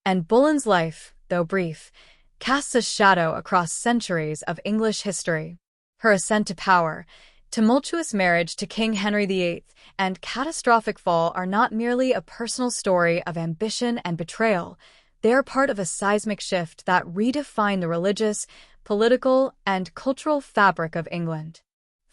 Anne Boleyn's life, though brief, casts a shadow across centuries of English history. Her ascent to power, tumultuous marriage to King Henry VIII, and catastrophic fall are not merely a personal story of ambition and betrayal. They are part of a seismic shift that redefined the religious, political, and cultural fabric of England.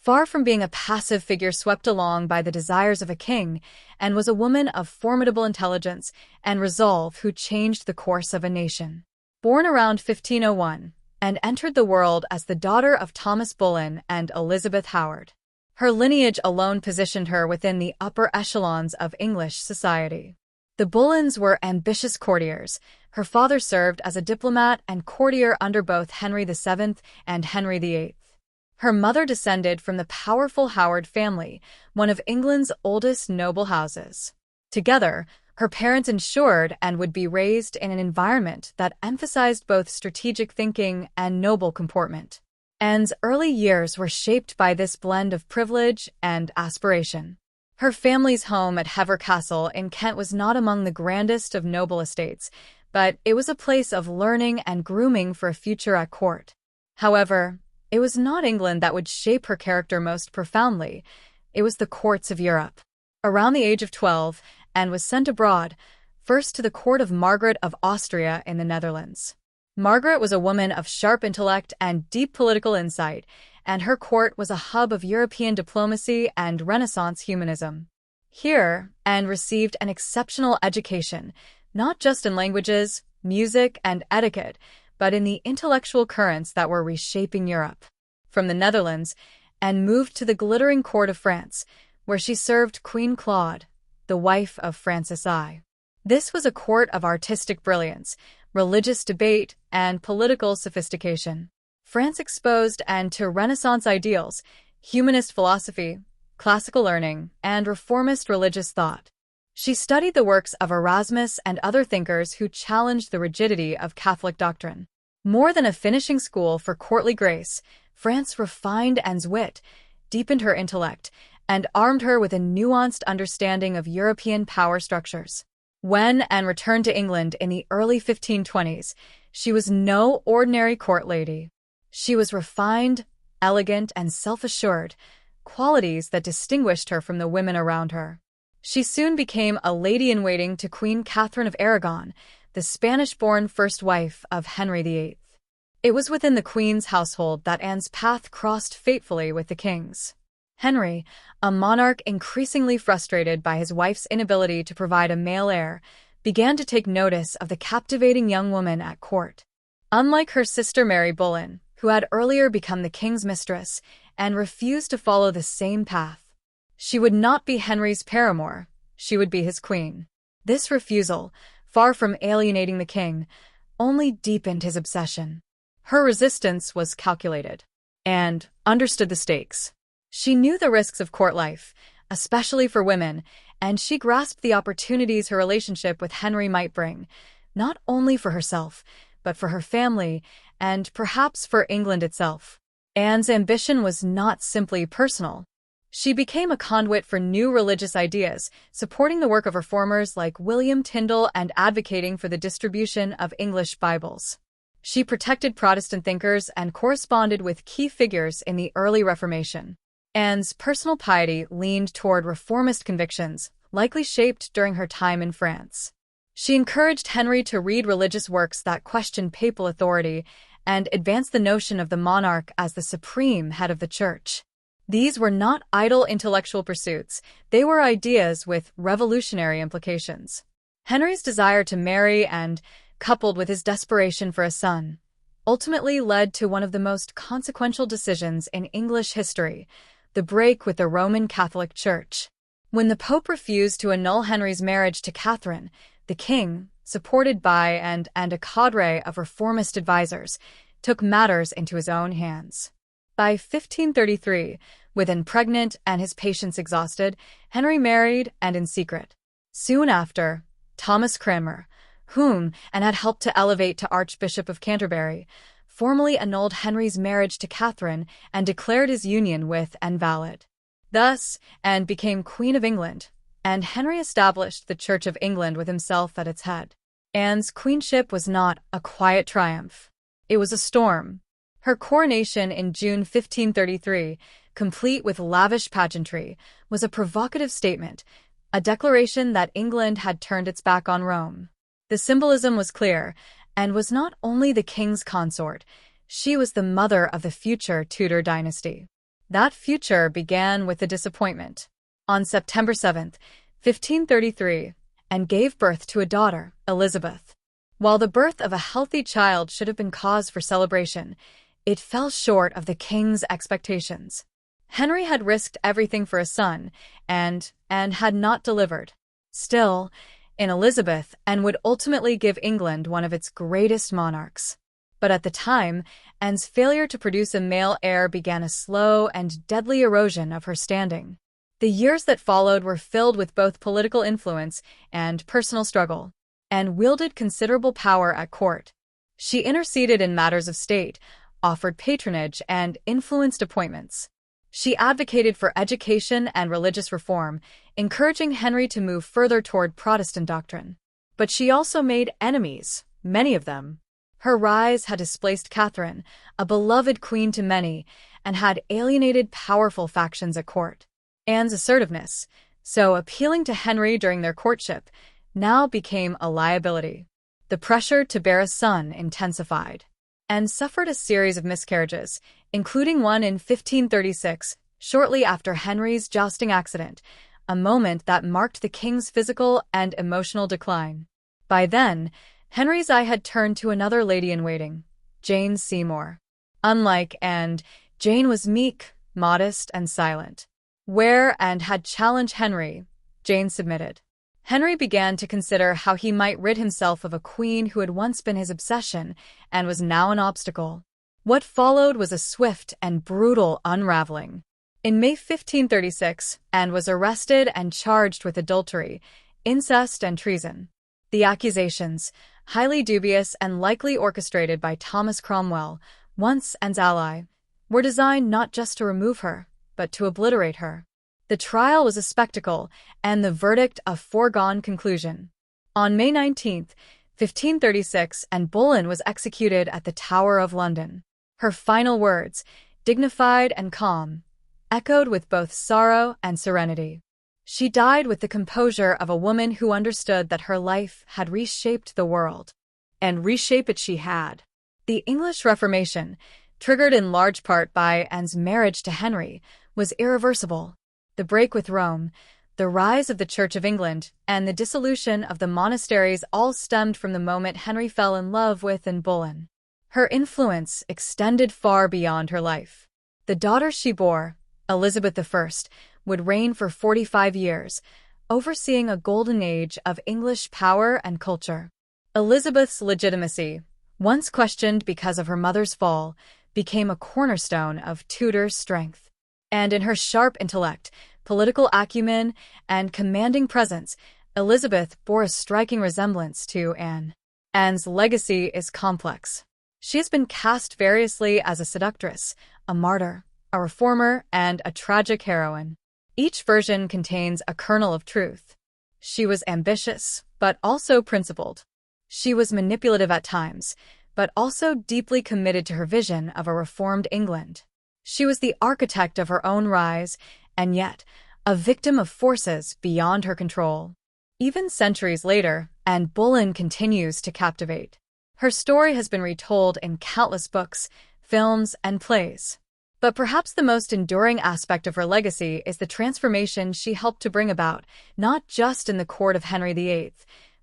Far from being a passive figure swept along by the desires of a king, Anne was a woman of formidable intelligence and resolve who changed the course of a nation. Born around 1501, Anne entered the world as the daughter of Thomas Boleyn and Elizabeth Howard. Her lineage alone positioned her within the upper echelons of English society. The Boleyns were ambitious courtiers. Her father served as a diplomat and courtier under both Henry VII and Henry VIII. Her mother descended from the powerful Howard family, one of England's oldest noble houses. Together, her parents ensured Anne would be raised in an environment that emphasized both strategic thinking and noble comportment. Anne's early years were shaped by this blend of privilege and aspiration. Her family's home at Hever Castle in Kent was not among the grandest of noble estates, but it was a place of learning and grooming for a future at court. However, it was not England that would shape her character most profoundly. It was the courts of Europe. Around the age of 12, Anne was sent abroad, first to the court of Margaret of Austria in the Netherlands. Margaret was a woman of sharp intellect and deep political insight, and her court was a hub of European diplomacy and Renaissance humanism. Here, Anne received an exceptional education, not just in languages, music, and etiquette, but in the intellectual currents that were reshaping Europe. From the Netherlands, Anne moved to the glittering court of France, where she served Queen Claude, the wife of Francis I. This was a court of artistic brilliance, religious debate, and political sophistication. France exposed Anne to Renaissance ideals, humanist philosophy, classical learning, and reformist religious thought. She studied the works of Erasmus and other thinkers who challenged the rigidity of Catholic doctrine. More than a finishing school for courtly grace, France refined Anne's wit, deepened her intellect, and armed her with a nuanced understanding of European power structures. When Anne returned to England in the early 1520s, she was no ordinary court lady. She was refined, elegant, and self-assured, qualities that distinguished her from the women around her. She soon became a lady-in-waiting to Queen Catherine of Aragon, the Spanish-born first wife of Henry VIII. It was within the Queen's household that Anne's path crossed fatefully with the King's. Henry, a monarch increasingly frustrated by his wife's inability to provide a male heir, began to take notice of the captivating young woman at court. Unlike her sister Mary Boleyn, who had earlier become the King's mistress, Anne refused to follow the same path. She would not be Henry's paramour, she would be his queen. This refusal, far from alienating the king, only deepened his obsession. Her resistance was calculated, and understood the stakes. She knew the risks of court life, especially for women, and she grasped the opportunities her relationship with Henry might bring, not only for herself, but for her family, and perhaps for England itself. Anne's ambition was not simply personal. She became a conduit for new religious ideas, supporting the work of reformers like William Tyndale and advocating for the distribution of English Bibles. She protected Protestant thinkers and corresponded with key figures in the early Reformation. Anne's personal piety leaned toward reformist convictions, likely shaped during her time in France. She encouraged Henry to read religious works that questioned papal authority and advanced the notion of the monarch as the supreme head of the church. These were not idle intellectual pursuits, they were ideas with revolutionary implications. Henry's desire to marry and, coupled with his desperation for a son, ultimately led to one of the most consequential decisions in English history, the break with the Roman Catholic Church. When the Pope refused to annul Henry's marriage to Catherine, the king, supported by and a cadre of reformist advisors, took matters into his own hands. By 1533, within pregnant and his patience exhausted, Henry married, and in secret. Soon after, Thomas Cranmer, whom Anne had helped to elevate to Archbishop of Canterbury, formally annulled Henry's marriage to Catherine and declared his union with Anne valid. Thus, Anne became Queen of England, and Henry established the Church of England with himself at its head. Anne's queenship was not a quiet triumph. It was a storm. Her coronation in June 1533, complete with lavish pageantry, was a provocative statement, a declaration that England had turned its back on Rome. The symbolism was clear, and was not only the king's consort, she was the mother of the future Tudor dynasty. That future began with a disappointment. On September 7, 1533, Anne gave birth to a daughter, Elizabeth. While the birth of a healthy child should have been cause for celebration, it fell short of the king's expectations. Henry had risked everything for a son, and Anne had not delivered. Still, in Elizabeth, Anne would ultimately give England one of its greatest monarchs. But at the time, Anne's failure to produce a male heir began a slow and deadly erosion of her standing. The years that followed were filled with both political influence and personal struggle. Anne wielded considerable power at court. She interceded in matters of state, offered patronage, and influenced appointments. She advocated for education and religious reform, encouraging Henry to move further toward Protestant doctrine. But she also made enemies, many of them. Her rise had displaced Catherine, a beloved queen to many, and had alienated powerful factions at court. Anne's assertiveness, so appealing to Henry during their courtship, now became a liability. The pressure to bear a son intensified. Anne suffered a series of miscarriages, including one in 1536, shortly after Henry's jousting accident, a moment that marked the king's physical and emotional decline. By then, Henry's eye had turned to another lady-in-waiting, Jane Seymour. Unlike Anne, Jane was meek, modest, and silent. Where Anne had challenged Henry, Jane submitted. Henry began to consider how he might rid himself of a queen who had once been his obsession and was now an obstacle. What followed was a swift and brutal unraveling. In May 1536, Anne was arrested and charged with adultery, incest, and treason. The accusations, highly dubious and likely orchestrated by Thomas Cromwell, once Anne's ally, were designed not just to remove her, but to obliterate her. The trial was a spectacle, and the verdict a foregone conclusion. On May 19, 1536, Anne Boleyn was executed at the Tower of London. Her final words, dignified and calm, echoed with both sorrow and serenity. She died with the composure of a woman who understood that her life had reshaped the world. And reshape it she had. The English Reformation, triggered in large part by Anne's marriage to Henry, was irreversible. The break with Rome, the rise of the Church of England, and the dissolution of the monasteries all stemmed from the moment Henry fell in love with Anne Boleyn. Her influence extended far beyond her life. The daughter she bore, Elizabeth I, would reign for 45 years, overseeing a golden age of English power and culture. Elizabeth's legitimacy, once questioned because of her mother's fall, became a cornerstone of Tudor strength. And in her sharp intellect, political acumen, and commanding presence, Elizabeth bore a striking resemblance to Anne. Anne's legacy is complex. She has been cast variously as a seductress, a martyr, a reformer, and a tragic heroine. Each version contains a kernel of truth. She was ambitious, but also principled. She was manipulative at times, but also deeply committed to her vision of a reformed England. She was the architect of her own rise, and yet, a victim of forces beyond her control. Even centuries later, Anne Boleyn continues to captivate. Her story has been retold in countless books, films, and plays. But perhaps the most enduring aspect of her legacy is the transformation she helped to bring about, not just in the court of Henry VIII,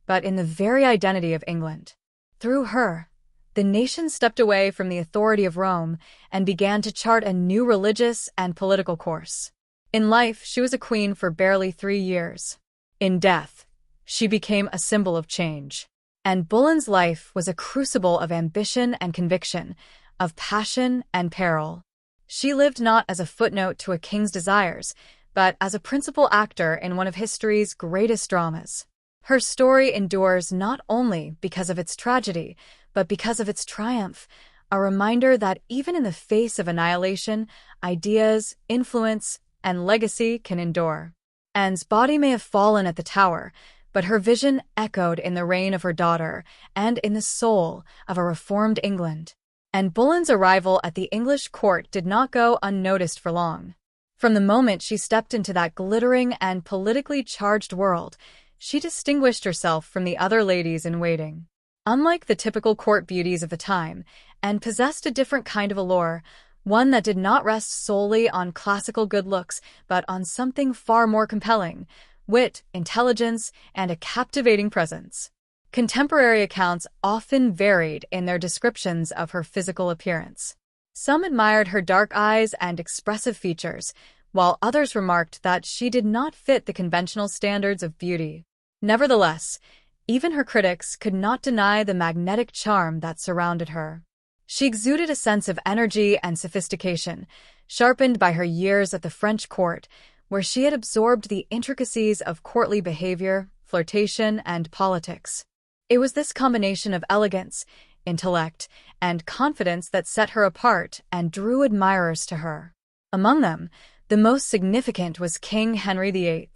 but in the very identity of England. Through her, the nation stepped away from the authority of Rome and began to chart a new religious and political course. In life, she was a queen for barely 3 years. In death, she became a symbol of change. Anne Boleyn's life was a crucible of ambition and conviction, of passion and peril. She lived not as a footnote to a king's desires, but as a principal actor in one of history's greatest dramas. Her story endures not only because of its tragedy, but because of its triumph, a reminder that even in the face of annihilation, ideas, influence, and legacy can endure. Anne's body may have fallen at the Tower, but her vision echoed in the reign of her daughter and in the soul of a reformed England. Anne Boleyn's arrival at the English court did not go unnoticed for long. From the moment she stepped into that glittering and politically charged world, she distinguished herself from the other ladies in waiting. Unlike the typical court beauties of the time, Anne possessed a different kind of allure, one that did not rest solely on classical good looks, but on something far more compelling: wit, intelligence, and a captivating presence. Contemporary accounts often varied in their descriptions of her physical appearance. Some admired her dark eyes and expressive features, while others remarked that she did not fit the conventional standards of beauty. Nevertheless, even her critics could not deny the magnetic charm that surrounded her. She exuded a sense of energy and sophistication, sharpened by her years at the French court, where she had absorbed the intricacies of courtly behavior, flirtation, and politics. It was this combination of elegance, intellect, and confidence that set her apart and drew admirers to her. Among them, the most significant was King Henry VIII.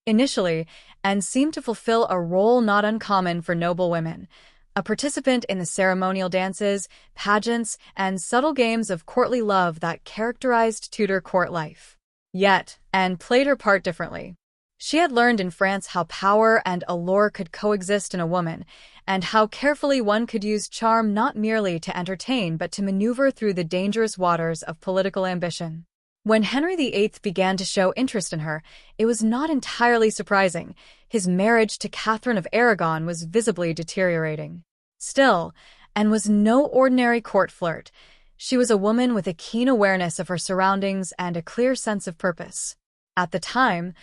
Initially, Anne seemed to fulfill a role not uncommon for noble women, a participant in the ceremonial dances, pageants, and subtle games of courtly love that characterized Tudor court life. Yet, Anne played her part differently. She had learned in France how power and allure could coexist in a woman, and how carefully one could use charm not merely to entertain but to maneuver through the dangerous waters of political ambition. When Henry VIII began to show interest in her, it was not entirely surprising. His marriage to Catherine of Aragon was visibly deteriorating. Still, Anne was no ordinary court flirt. She was a woman with a keen awareness of her surroundings and a clear sense of purpose. At the time,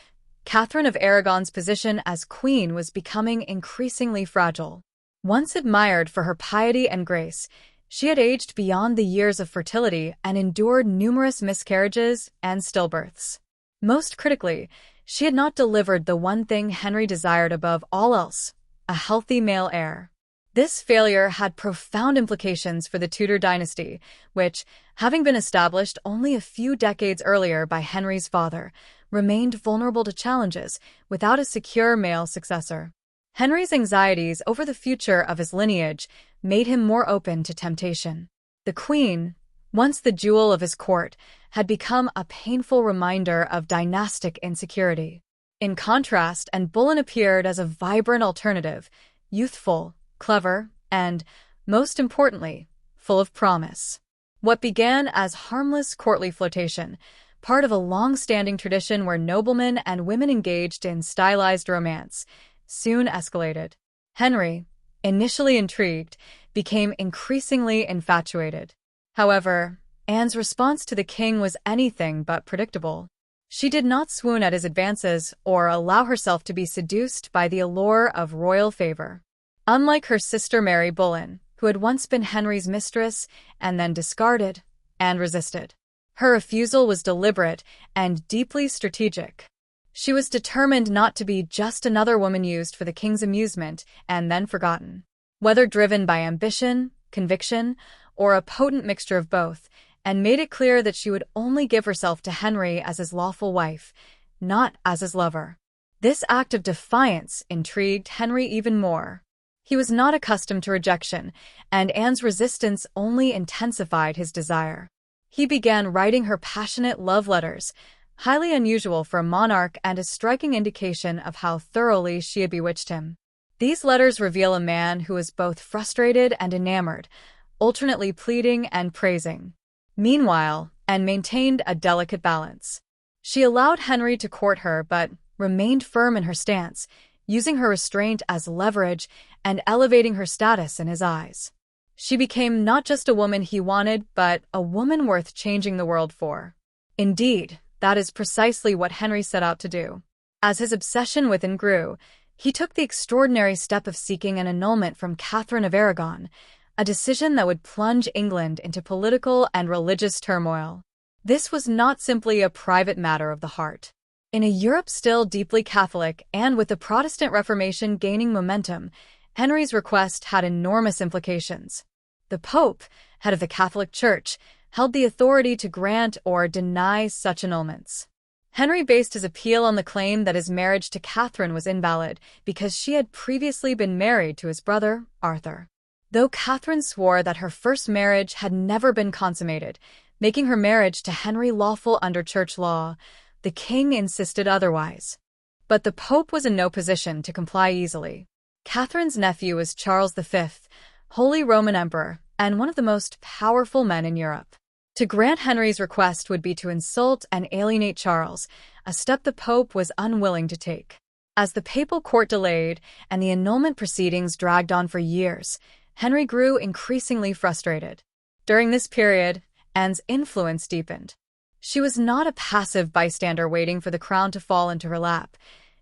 Catherine of Aragon's position as queen was becoming increasingly fragile. Once admired for her piety and grace, she had aged beyond the years of fertility and endured numerous miscarriages and stillbirths. Most critically, she had not delivered the one thing Henry desired above all else: a healthy male heir. This failure had profound implications for the Tudor dynasty, which, having been established only a few decades earlier by Henry's father, remained vulnerable to challenges without a secure male successor. Henry's anxieties over the future of his lineage made him more open to temptation. The Queen, once the jewel of his court, had become a painful reminder of dynastic insecurity. In contrast, Anne Boleyn appeared as a vibrant alternative, youthful, clever, and, most importantly, full of promise. What began as harmless courtly flirtation, part of a long-standing tradition where noblemen and women engaged in stylized romance, soon escalated. Henry, initially intrigued, became increasingly infatuated. However, Anne's response to the king was anything but predictable. She did not swoon at his advances or allow herself to be seduced by the allure of royal favor. Unlike her sister Mary Boleyn, who had once been Henry's mistress and then discarded, Anne resisted. Her refusal was deliberate and deeply strategic. She was determined not to be just another woman used for the king's amusement and then forgotten. Whether driven by ambition, conviction, or a potent mixture of both, Anne made it clear that she would only give herself to Henry as his lawful wife, not as his lover. This act of defiance intrigued Henry even more. He was not accustomed to rejection, and Anne's resistance only intensified his desire. He began writing her passionate love letters, highly unusual for a monarch and a striking indication of how thoroughly she had bewitched him. These letters reveal a man who was both frustrated and enamored, alternately pleading and praising. Meanwhile, Anne maintained a delicate balance. She allowed Henry to court her but remained firm in her stance, using her restraint as leverage and elevating her status in his eyes. She became not just a woman he wanted, but a woman worth changing the world for. Indeed, that is precisely what Henry set out to do. As his obsession with Anne grew, he took the extraordinary step of seeking an annulment from Catherine of Aragon, a decision that would plunge England into political and religious turmoil. This was not simply a private matter of the heart. In a Europe still deeply Catholic and with the Protestant Reformation gaining momentum, Henry's request had enormous implications. The Pope, head of the Catholic Church, held the authority to grant or deny such annulments. Henry based his appeal on the claim that his marriage to Catherine was invalid because she had previously been married to his brother, Arthur. Though Catherine swore that her first marriage had never been consummated, making her marriage to Henry lawful under church law, the king insisted otherwise. But the Pope was in no position to comply easily. Catherine's nephew was Charles V, Holy Roman Emperor, and one of the most powerful men in Europe. To grant Henry's request would be to insult and alienate Charles, a step the Pope was unwilling to take. As the papal court delayed and the annulment proceedings dragged on for years, Henry grew increasingly frustrated. During this period, Anne's influence deepened. She was not a passive bystander waiting for the crown to fall into her lap.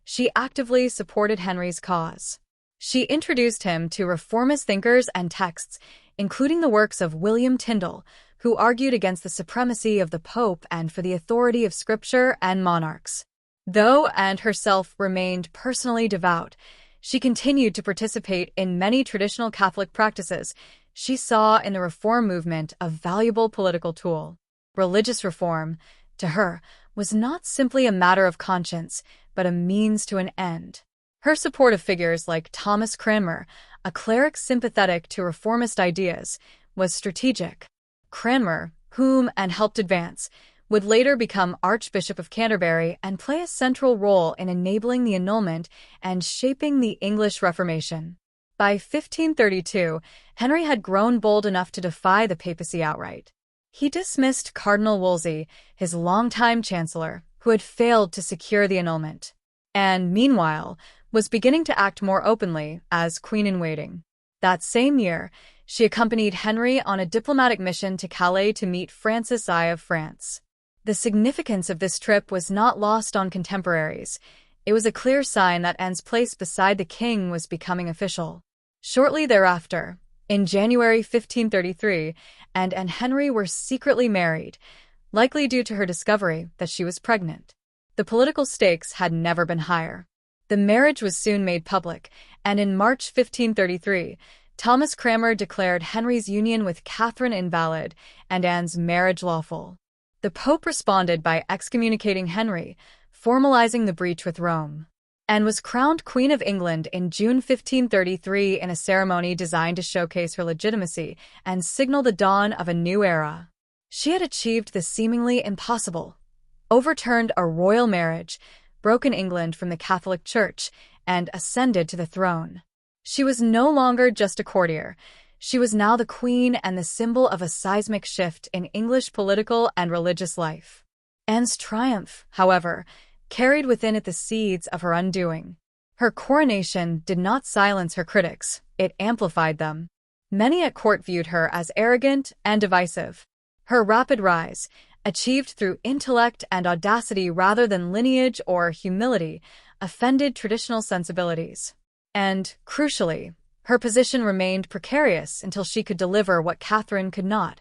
She actively supported Henry's cause. She introduced him to reformist thinkers and texts, including the works of William Tyndale, who argued against the supremacy of the Pope and for the authority of Scripture and monarchs. Though Anne herself remained personally devout, she continued to participate in many traditional Catholic practices. She saw in the Reform movement a valuable political tool. Religious reform, to her, was not simply a matter of conscience, but a means to an end. Her support of figures like Thomas Cranmer, a cleric sympathetic to reformist ideas, was strategic. Cranmer, whom Anne helped advance, would later become Archbishop of Canterbury and play a central role in enabling the annulment and shaping the English Reformation. By 1532, Henry had grown bold enough to defy the papacy outright. He dismissed Cardinal Wolsey, his longtime chancellor, who had failed to secure the annulment. Anne, meanwhile, was beginning to act more openly as queen-in-waiting. That same year, she accompanied Henry on a diplomatic mission to Calais to meet Francis I of France. The significance of this trip was not lost on contemporaries. It was a clear sign that Anne's place beside the king was becoming official. Shortly thereafter, in January 1533, Anne and Henry were secretly married, likely due to her discovery that she was pregnant. The political stakes had never been higher. The marriage was soon made public, and in March 1533, Thomas Cranmer declared Henry's union with Catherine invalid and Anne's marriage lawful. The Pope responded by excommunicating Henry, formalizing the breach with Rome. Anne was crowned Queen of England in June 1533 in a ceremony designed to showcase her legitimacy and signal the dawn of a new era. She had achieved the seemingly impossible, overturned a royal marriage, broken England from the Catholic Church, and ascended to the throne. She was no longer just a courtier. She was now the queen and the symbol of a seismic shift in English political and religious life. Anne's triumph, however, carried within it the seeds of her undoing. Her coronation did not silence her critics, it amplified them. Many at court viewed her as arrogant and divisive. Her rapid rise, achieved through intellect and audacity rather than lineage or humility, offended traditional sensibilities. And, crucially, her position remained precarious until she could deliver what Catherine could not,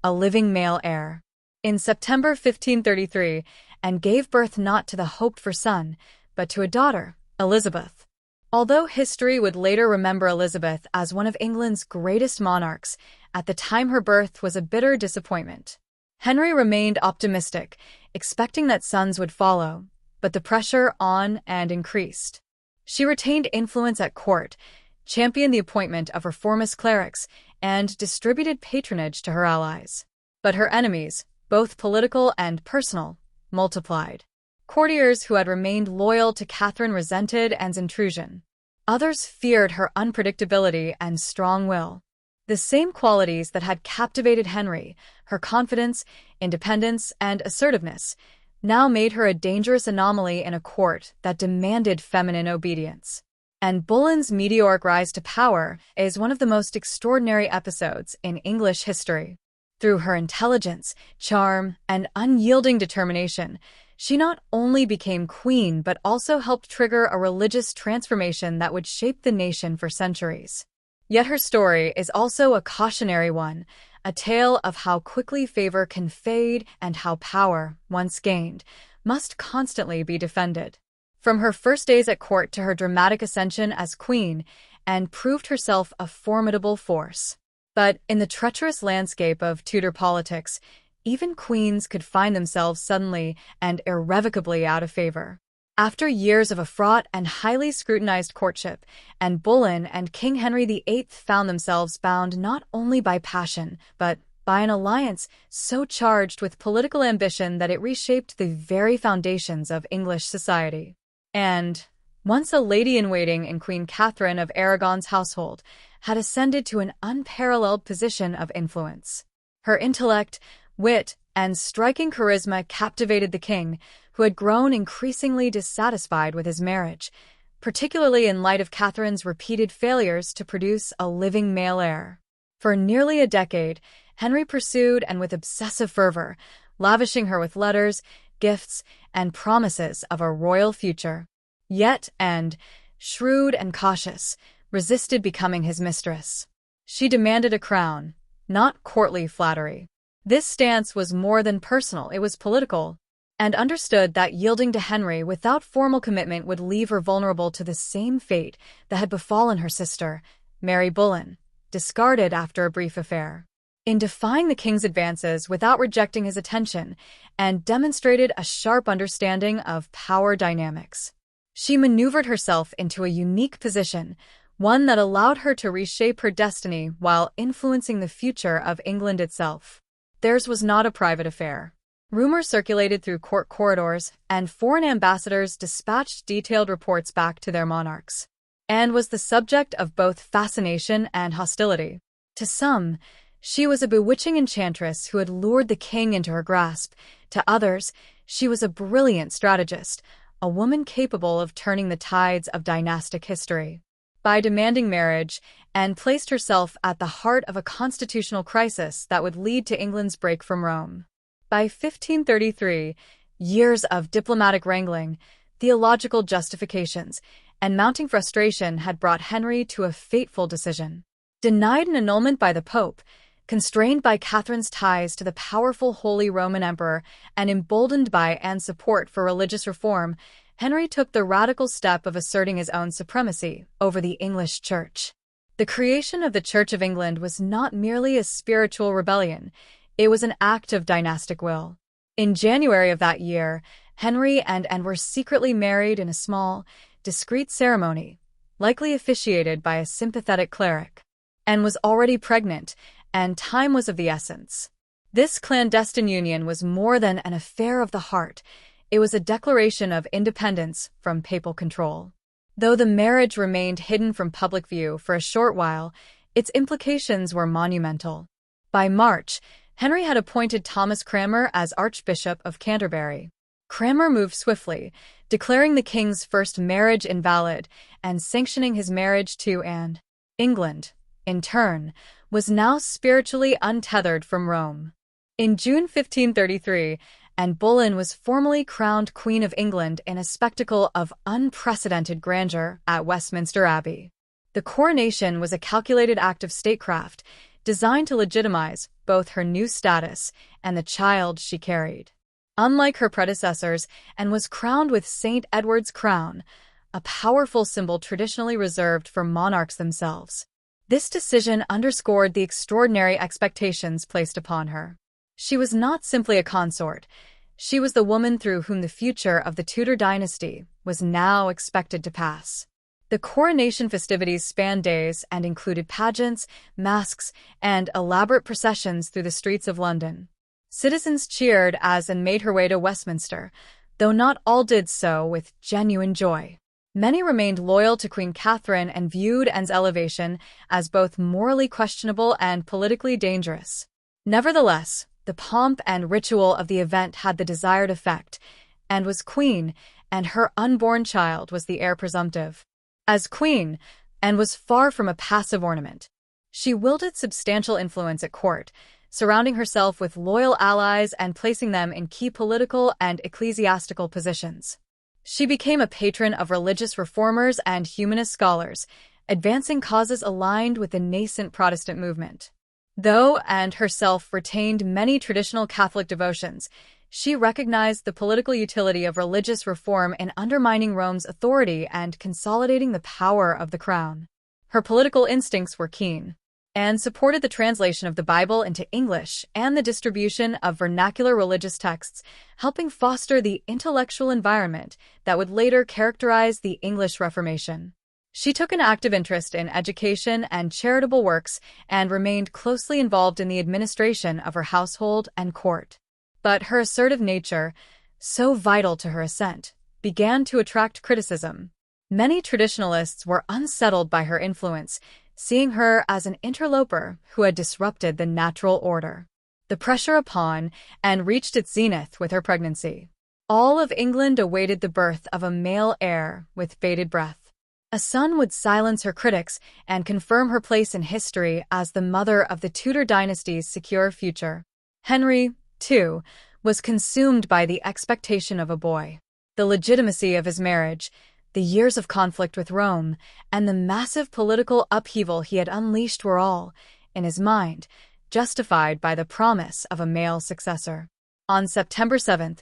a living male heir. In September 1533, Anne gave birth not to the hoped-for son, but to a daughter, Elizabeth. Although history would later remember Elizabeth as one of England's greatest monarchs, at the time her birth was a bitter disappointment. Henry remained optimistic, expecting that sons would follow, but the pressure on Anne increased. She retained influence at court, championed the appointment of reformist clerics, and distributed patronage to her allies. But her enemies, both political and personal, multiplied. Courtiers who had remained loyal to Catherine resented Anne's intrusion. Others feared her unpredictability and strong will. The same qualities that had captivated Henry, her confidence, independence, and assertiveness, now made her a dangerous anomaly in a court that demanded feminine obedience. Anne Boleyn's meteoric rise to power is one of the most extraordinary episodes in English history. Through her intelligence, charm, and unyielding determination, she not only became queen but also helped trigger a religious transformation that would shape the nation for centuries. Yet her story is also a cautionary one, a tale of how quickly favor can fade and how power, once gained, must constantly be defended. From her first days at court to her dramatic ascension as queen, Anne proved herself a formidable force. But in the treacherous landscape of Tudor politics, Even queens could find themselves suddenly and irrevocably out of favor. After years of a fraught and highly scrutinized courtship, Anne Boleyn and King Henry VIII found themselves bound not only by passion, but by an alliance so charged with political ambition that it reshaped the very foundations of English society. And, once a lady-in-waiting in Queen Catherine of Aragon's household, had ascended to an unparalleled position of influence. Her intellect, wit, and striking charisma captivated the king, who had grown increasingly dissatisfied with his marriage, particularly in light of Catherine's repeated failures to produce a living male heir. For nearly a decade, Henry pursued and with obsessive fervor, lavishing her with letters, gifts, and promises of a royal future. Yet Anne, shrewd and cautious, resisted becoming his mistress. She demanded a crown, not courtly flattery. This stance was more than personal, it was political, and understood that yielding to Henry without formal commitment would leave her vulnerable to the same fate that had befallen her sister, Mary Boleyn, discarded after a brief affair. In defying the king's advances without rejecting his attention, Anne demonstrated a sharp understanding of power dynamics. She maneuvered herself into a unique position, one that allowed her to reshape her destiny while influencing the future of England itself. Theirs was not a private affair. Rumors circulated through court corridors, and foreign ambassadors dispatched detailed reports back to their monarchs. Anne was the subject of both fascination and hostility. To some, she was a bewitching enchantress who had lured the king into her grasp. To others, she was a brilliant strategist, a woman capable of turning the tides of dynastic history. By demanding marriage, Anne placed herself at the heart of a constitutional crisis that would lead to England's break from Rome. By 1533, years of diplomatic wrangling, theological justifications, and mounting frustration had brought Henry to a fateful decision. Denied an annulment by the Pope, constrained by Catherine's ties to the powerful Holy Roman Emperor, and emboldened by Anne's support for religious reform, Henry took the radical step of asserting his own supremacy over the English Church. The creation of the Church of England was not merely a spiritual rebellion, it was an act of dynastic will. In January of that year, Henry and Anne were secretly married in a small, discreet ceremony, likely officiated by a sympathetic cleric. Anne was already pregnant, and time was of the essence. This clandestine union was more than an affair of the heart, it was a declaration of independence from papal control. Though the marriage remained hidden from public view for a short while, its implications were monumental. By March, Henry had appointed Thomas Cranmer as Archbishop of Canterbury. Cranmer moved swiftly, declaring the king's first marriage invalid and sanctioning his marriage to Anne. England, in turn, was now spiritually untethered from Rome. In June 1533, Anne Boleyn was formally crowned Queen of England in a spectacle of unprecedented grandeur at Westminster Abbey. The coronation was a calculated act of statecraft, designed to legitimize both her new status and the child she carried. Unlike her predecessors, Anne was crowned with St. Edward's crown, a powerful symbol traditionally reserved for monarchs themselves. This decision underscored the extraordinary expectations placed upon her. She was not simply a consort, she was the woman through whom the future of the Tudor dynasty was now expected to pass. The coronation festivities spanned days and included pageants, masks, and elaborate processions through the streets of London. Citizens cheered as Anne made her way to Westminster, though not all did so with genuine joy. Many remained loyal to Queen Catherine and viewed Anne's elevation as both morally questionable and politically dangerous. Nevertheless, the pomp and ritual of the event had the desired effect. Anne was queen, and her unborn child was the heir presumptive. As queen, Anne was far from a passive ornament. She wielded substantial influence at court, surrounding herself with loyal allies and placing them in key political and ecclesiastical positions. She became a patron of religious reformers and humanist scholars, advancing causes aligned with the nascent Protestant movement. Though Anne herself retained many traditional Catholic devotions, she recognized the political utility of religious reform in undermining Rome's authority and consolidating the power of the crown. Her political instincts were keen. and supported the translation of the Bible into English and the distribution of vernacular religious texts, helping foster the intellectual environment that would later characterize the English Reformation. She took an active interest in education and charitable works and remained closely involved in the administration of her household and court. But her assertive nature, so vital to her ascent, began to attract criticism. Many traditionalists were unsettled by her influence, seeing her as an interloper who had disrupted the natural order. The pressure upon and reached its zenith with her pregnancy. All of England awaited the birth of a male heir with bated breath. A son would silence her critics and confirm her place in history as the mother of the Tudor dynasty's secure future. Henry, too, was consumed by the expectation of a boy. The legitimacy of his marriage, the years of conflict with Rome, and the massive political upheaval he had unleashed were all, in his mind, justified by the promise of a male successor. On September 7,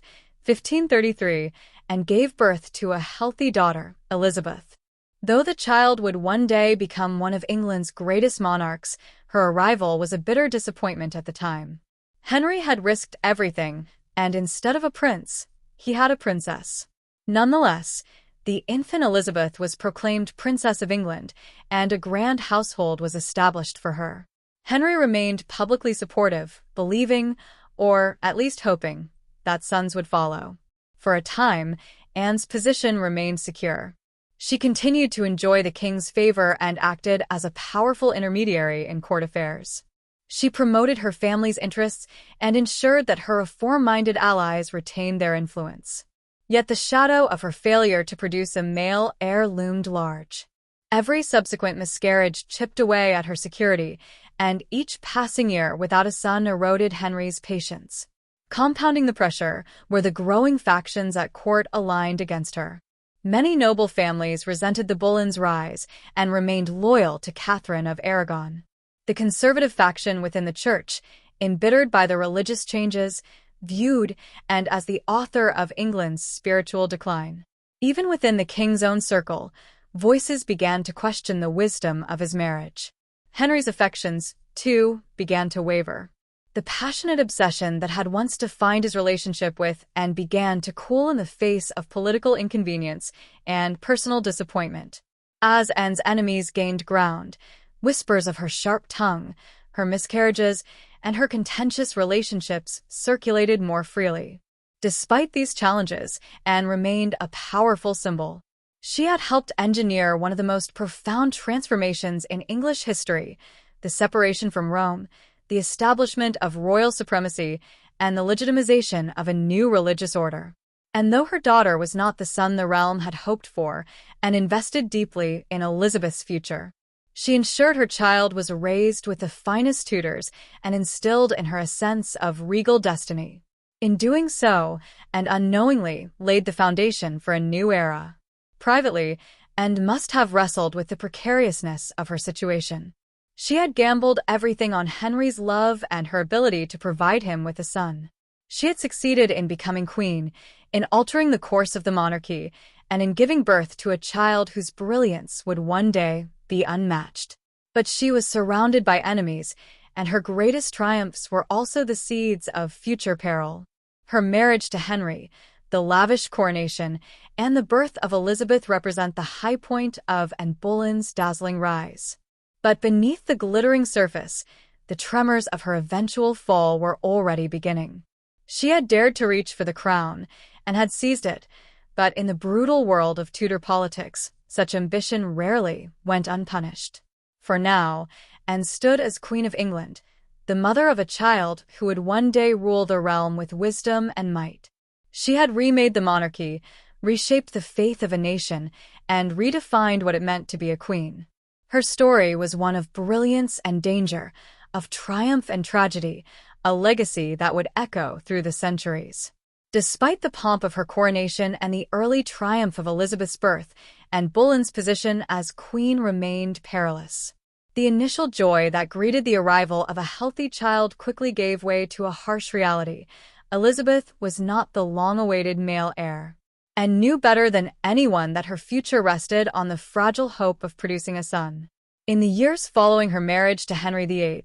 1533, and gave birth to a healthy daughter, Elizabeth. Though the child would one day become one of England's greatest monarchs, her arrival was a bitter disappointment at the time. Henry had risked everything, and instead of a prince, he had a princess. Nonetheless, the infant Elizabeth was proclaimed Princess of England, and a grand household was established for her. Henry remained publicly supportive, believing, or at least hoping, that sons would follow. For a time, Anne's position remained secure. She continued to enjoy the king's favor and acted as a powerful intermediary in court affairs. She promoted her family's interests and ensured that her reform-minded allies retained their influence. Yet the shadow of her failure to produce a male heir loomed large. Every subsequent miscarriage chipped away at her security, and each passing year without a son eroded Henry's patience. Compounding the pressure were the growing factions at court aligned against her. Many noble families resented the Boleyns' rise and remained loyal to Catherine of Aragon. The conservative faction within the church, embittered by the religious changes, viewed and as the author of England's spiritual decline. Even within the king's own circle, voices began to question the wisdom of his marriage. Henry's affections, too, began to waver. The passionate obsession that had once defined his relationship with Anne began to cool in the face of political inconvenience and personal disappointment. As Anne's enemies gained ground, whispers of her sharp tongue, her miscarriages, and her contentious relationships circulated more freely. Despite these challenges, Anne remained a powerful symbol. She had helped engineer one of the most profound transformations in English history, the separation from Rome, the establishment of royal supremacy, and the legitimization of a new religious order. And though her daughter was not the son the realm had hoped for, and invested deeply in Elizabeth's future, she ensured her child was raised with the finest tutors and instilled in her a sense of regal destiny. In doing so, and unknowingly laid the foundation for a new era. Privately, Anne must have wrestled with the precariousness of her situation. She had gambled everything on Henry's love and her ability to provide him with a son. She had succeeded in becoming queen, in altering the course of the monarchy, and in giving birth to a child whose brilliance would one day be unmatched. But she was surrounded by enemies, and her greatest triumphs were also the seeds of future peril. Her marriage to Henry, the lavish coronation, and the birth of Elizabeth represent the high point of Anne Boleyn's dazzling rise. But beneath the glittering surface, the tremors of her eventual fall were already beginning. She had dared to reach for the crown, and had seized it, but in the brutal world of Tudor politics, such ambition rarely went unpunished. For now, Anne stood as Queen of England, the mother of a child who would one day rule the realm with wisdom and might. She had remade the monarchy, reshaped the faith of a nation, and redefined what it meant to be a queen. Her story was one of brilliance and danger, of triumph and tragedy, a legacy that would echo through the centuries. Despite the pomp of her coronation and the early triumph of Elizabeth's birth, Anne Boleyn's position as queen remained perilous. The initial joy that greeted the arrival of a healthy child quickly gave way to a harsh reality. Elizabeth was not the long-awaited male heir, and knew better than anyone that her future rested on the fragile hope of producing a son. In the years following her marriage to Henry VIII,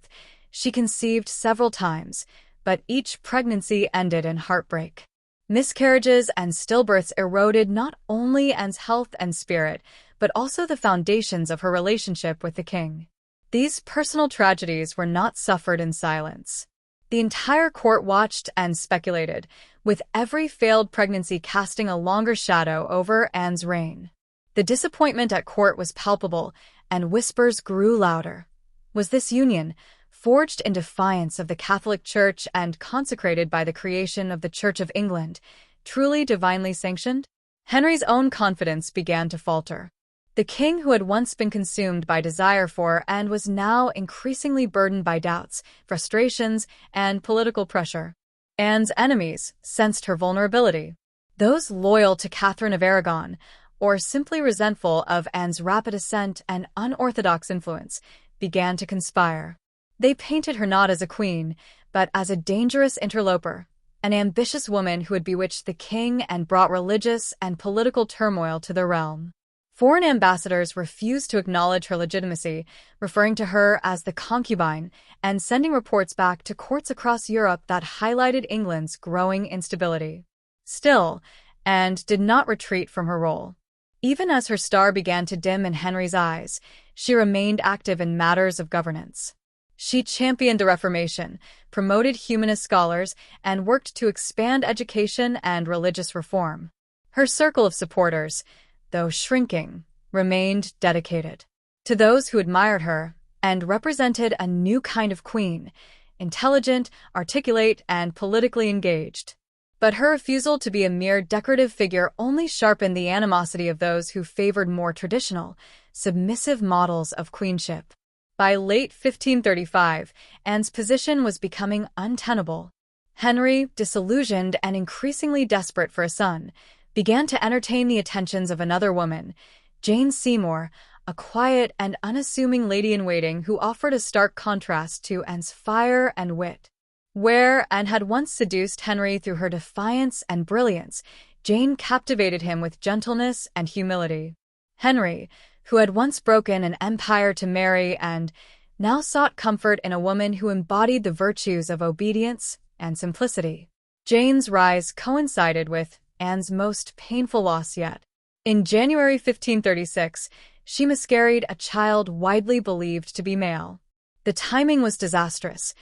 she conceived several times, but each pregnancy ended in heartbreak. Miscarriages and stillbirths eroded not only Anne's health and spirit, but also the foundations of her relationship with the king. These personal tragedies were not suffered in silence. The entire court watched and speculated, with every failed pregnancy casting a longer shadow over Anne's reign. The disappointment at court was palpable, and whispers grew louder. Was this union, forged in defiance of the Catholic Church and consecrated by the creation of the Church of England, truly divinely sanctioned? Henry's own confidence began to falter. The king, who had once been consumed by desire for and was now increasingly burdened by doubts, frustrations, and political pressure. Anne's enemies sensed her vulnerability. Those loyal to Catherine of Aragon, or simply resentful of Anne's rapid ascent and unorthodox influence, began to conspire. They painted her not as a queen, but as a dangerous interloper, an ambitious woman who had bewitched the king and brought religious and political turmoil to the realm. Foreign ambassadors refused to acknowledge her legitimacy, referring to her as the concubine and sending reports back to courts across Europe that highlighted England's growing instability. Still, Anne did not retreat from her role. Even as her star began to dim in Henry's eyes, she remained active in matters of governance. She championed the Reformation, promoted humanist scholars, and worked to expand education and religious reform. Her circle of supporters, though shrinking, remained dedicated. To those who admired her and represented a new kind of queen, intelligent, articulate, and politically engaged. But her refusal to be a mere decorative figure only sharpened the animosity of those who favored more traditional, submissive models of queenship. By late 1535, Anne's position was becoming untenable. Henry, disillusioned and increasingly desperate for a son, began to entertain the attentions of another woman, Jane Seymour, a quiet and unassuming lady-in-waiting who offered a stark contrast to Anne's fire and wit. Where Anne had once seduced Henry through her defiance and brilliance, Jane captivated him with gentleness and humility. Henry, who had once broken an empire to marry and now sought comfort in a woman who embodied the virtues of obedience and simplicity. Jane's rise coincided with Anne's most painful loss yet. In January 1536, she miscarried a child widely believed to be male. The timing was disastrous,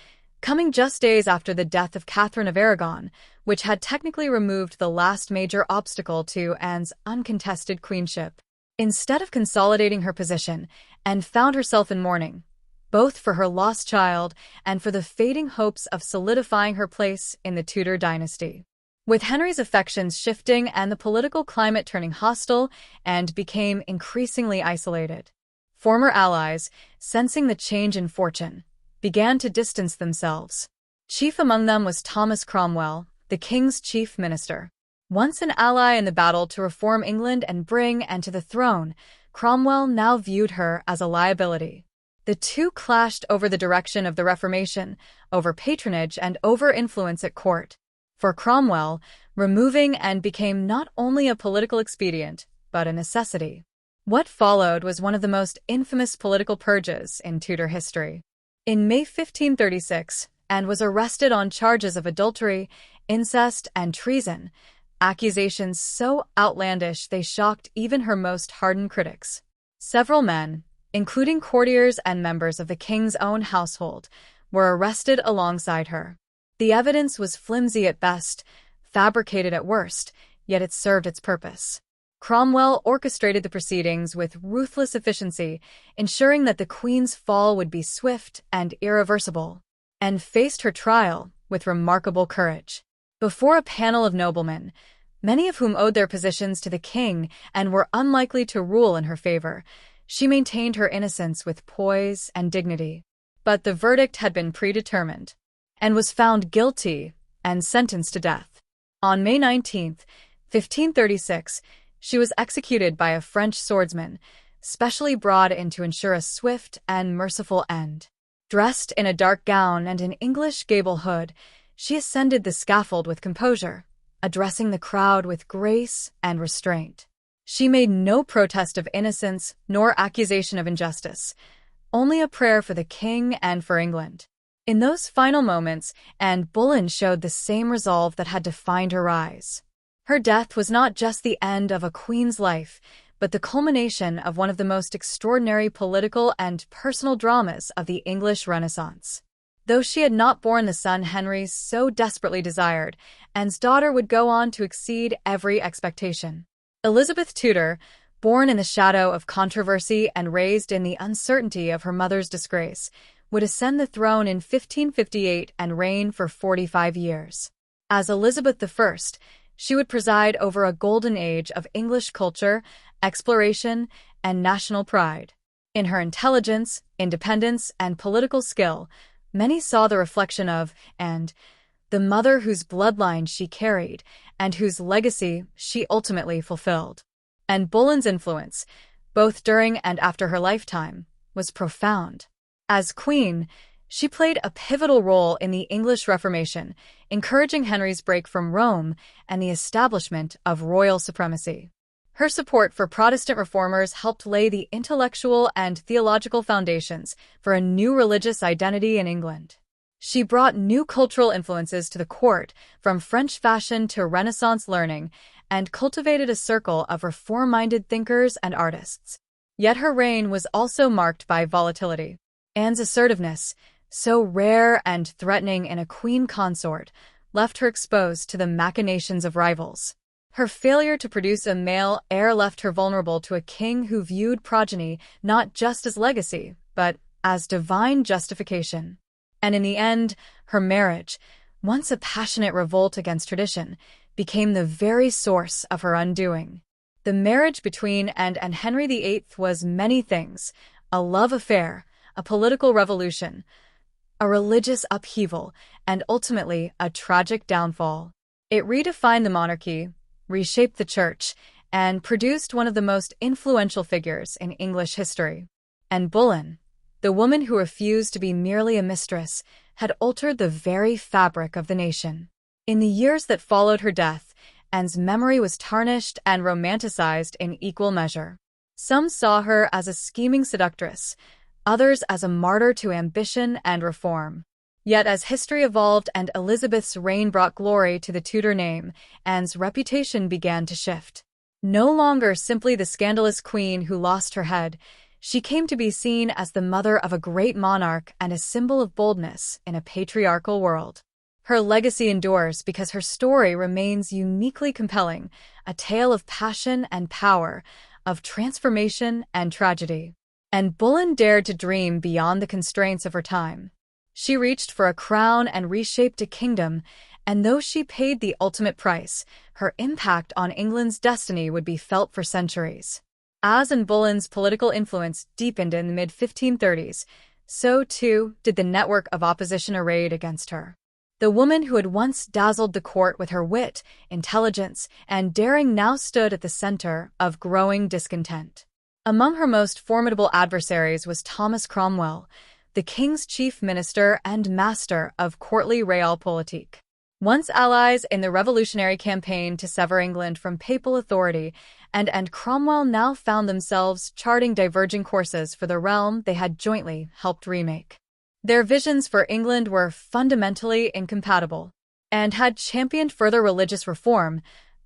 coming just days after the death of Catherine of Aragon, which had technically removed the last major obstacle to Anne's uncontested queenship. Instead of consolidating her position, Anne found herself in mourning, both for her lost child and for the fading hopes of solidifying her place in the Tudor dynasty. With Henry's affections shifting and the political climate turning hostile, Anne became increasingly isolated. Former allies, sensing the change in fortune, began to distance themselves. Chief among them was Thomas Cromwell, the king's chief minister. Once an ally in the battle to reform England and bring Anne to the throne, Cromwell now viewed her as a liability. The two clashed over the direction of the Reformation, over patronage and over influence at court. For Cromwell, removing Anne became not only a political expedient, but a necessity. What followed was one of the most infamous political purges in Tudor history. In May 1536, Anne was arrested on charges of adultery, incest, and treason, accusations so outlandish they shocked even her most hardened critics. Several men, including courtiers and members of the king's own household, were arrested alongside her. The evidence was flimsy at best, fabricated at worst, yet it served its purpose. Cromwell orchestrated the proceedings with ruthless efficiency, ensuring that the Queen's fall would be swift and irreversible, and faced her trial with remarkable courage. Before a panel of noblemen, many of whom owed their positions to the king and were unlikely to rule in her favor, she maintained her innocence with poise and dignity. But the verdict had been predetermined, and was found guilty and sentenced to death. On May 19, 1536, she was executed by a French swordsman, specially brought in to ensure a swift and merciful end. Dressed in a dark gown and an English gable hood, she ascended the scaffold with composure, addressing the crowd with grace and restraint. She made no protest of innocence nor accusation of injustice, only a prayer for the king and for England. In those final moments, Anne Boleyn showed the same resolve that had defined her rise. Her death was not just the end of a queen's life, but the culmination of one of the most extraordinary political and personal dramas of the English Renaissance. Though she had not borne the son Henry so desperately desired, Anne's daughter would go on to exceed every expectation. Elizabeth Tudor, born in the shadow of controversy and raised in the uncertainty of her mother's disgrace, would ascend the throne in 1558 and reign for 45 years. As Elizabeth I, she would preside over a golden age of English culture, exploration, and national pride. In her intelligence, independence, and political skill, many saw the reflection of, and the mother whose bloodline she carried, and whose legacy she ultimately fulfilled. Anne Boleyn's influence, both during and after her lifetime, was profound. As queen, she played a pivotal role in the English Reformation, encouraging Henry's break from Rome and the establishment of royal supremacy. Her support for Protestant reformers helped lay the intellectual and theological foundations for a new religious identity in England. She brought new cultural influences to the court, from French fashion to Renaissance learning, and cultivated a circle of reform-minded thinkers and artists. Yet her reign was also marked by volatility. Anne's assertiveness, so rare and threatening in a queen consort, left her exposed to the machinations of rivals. Her failure to produce a male heir left her vulnerable to a king who viewed progeny not just as legacy, but as divine justification. And in the end, her marriage, once a passionate revolt against tradition, became the very source of her undoing. The marriage between Anne and Henry VIII was many things: a love affair, a political revolution, a religious upheaval, and ultimately a tragic downfall. It redefined the monarchy, reshaped the church, and produced one of the most influential figures in English history. Anne Boleyn, the woman who refused to be merely a mistress, had altered the very fabric of the nation. In the years that followed her death, Anne's memory was tarnished and romanticized in equal measure. Some saw her as a scheming seductress, others as a martyr to ambition and reform. Yet as history evolved and Elizabeth's reign brought glory to the Tudor name, Anne's reputation began to shift. No longer simply the scandalous queen who lost her head, she came to be seen as the mother of a great monarch and a symbol of boldness in a patriarchal world. Her legacy endures because her story remains uniquely compelling, a tale of passion and power, of transformation and tragedy. And Boleyn dared to dream beyond the constraints of her time. She reached for a crown and reshaped a kingdom, and though she paid the ultimate price, her impact on England's destiny would be felt for centuries. As Anne Boleyn's political influence deepened in the mid-1530s, so too did the network of opposition arrayed against her. The woman who had once dazzled the court with her wit, intelligence, and daring now stood at the center of growing discontent. Among her most formidable adversaries was Thomas Cromwell, the king's chief minister and master of courtly realpolitik. Once allies in the revolutionary campaign to sever England from papal authority, and Cromwell now found themselves charting diverging courses for the realm they had jointly helped remake. Their visions for England were fundamentally incompatible, and had championed further religious reform,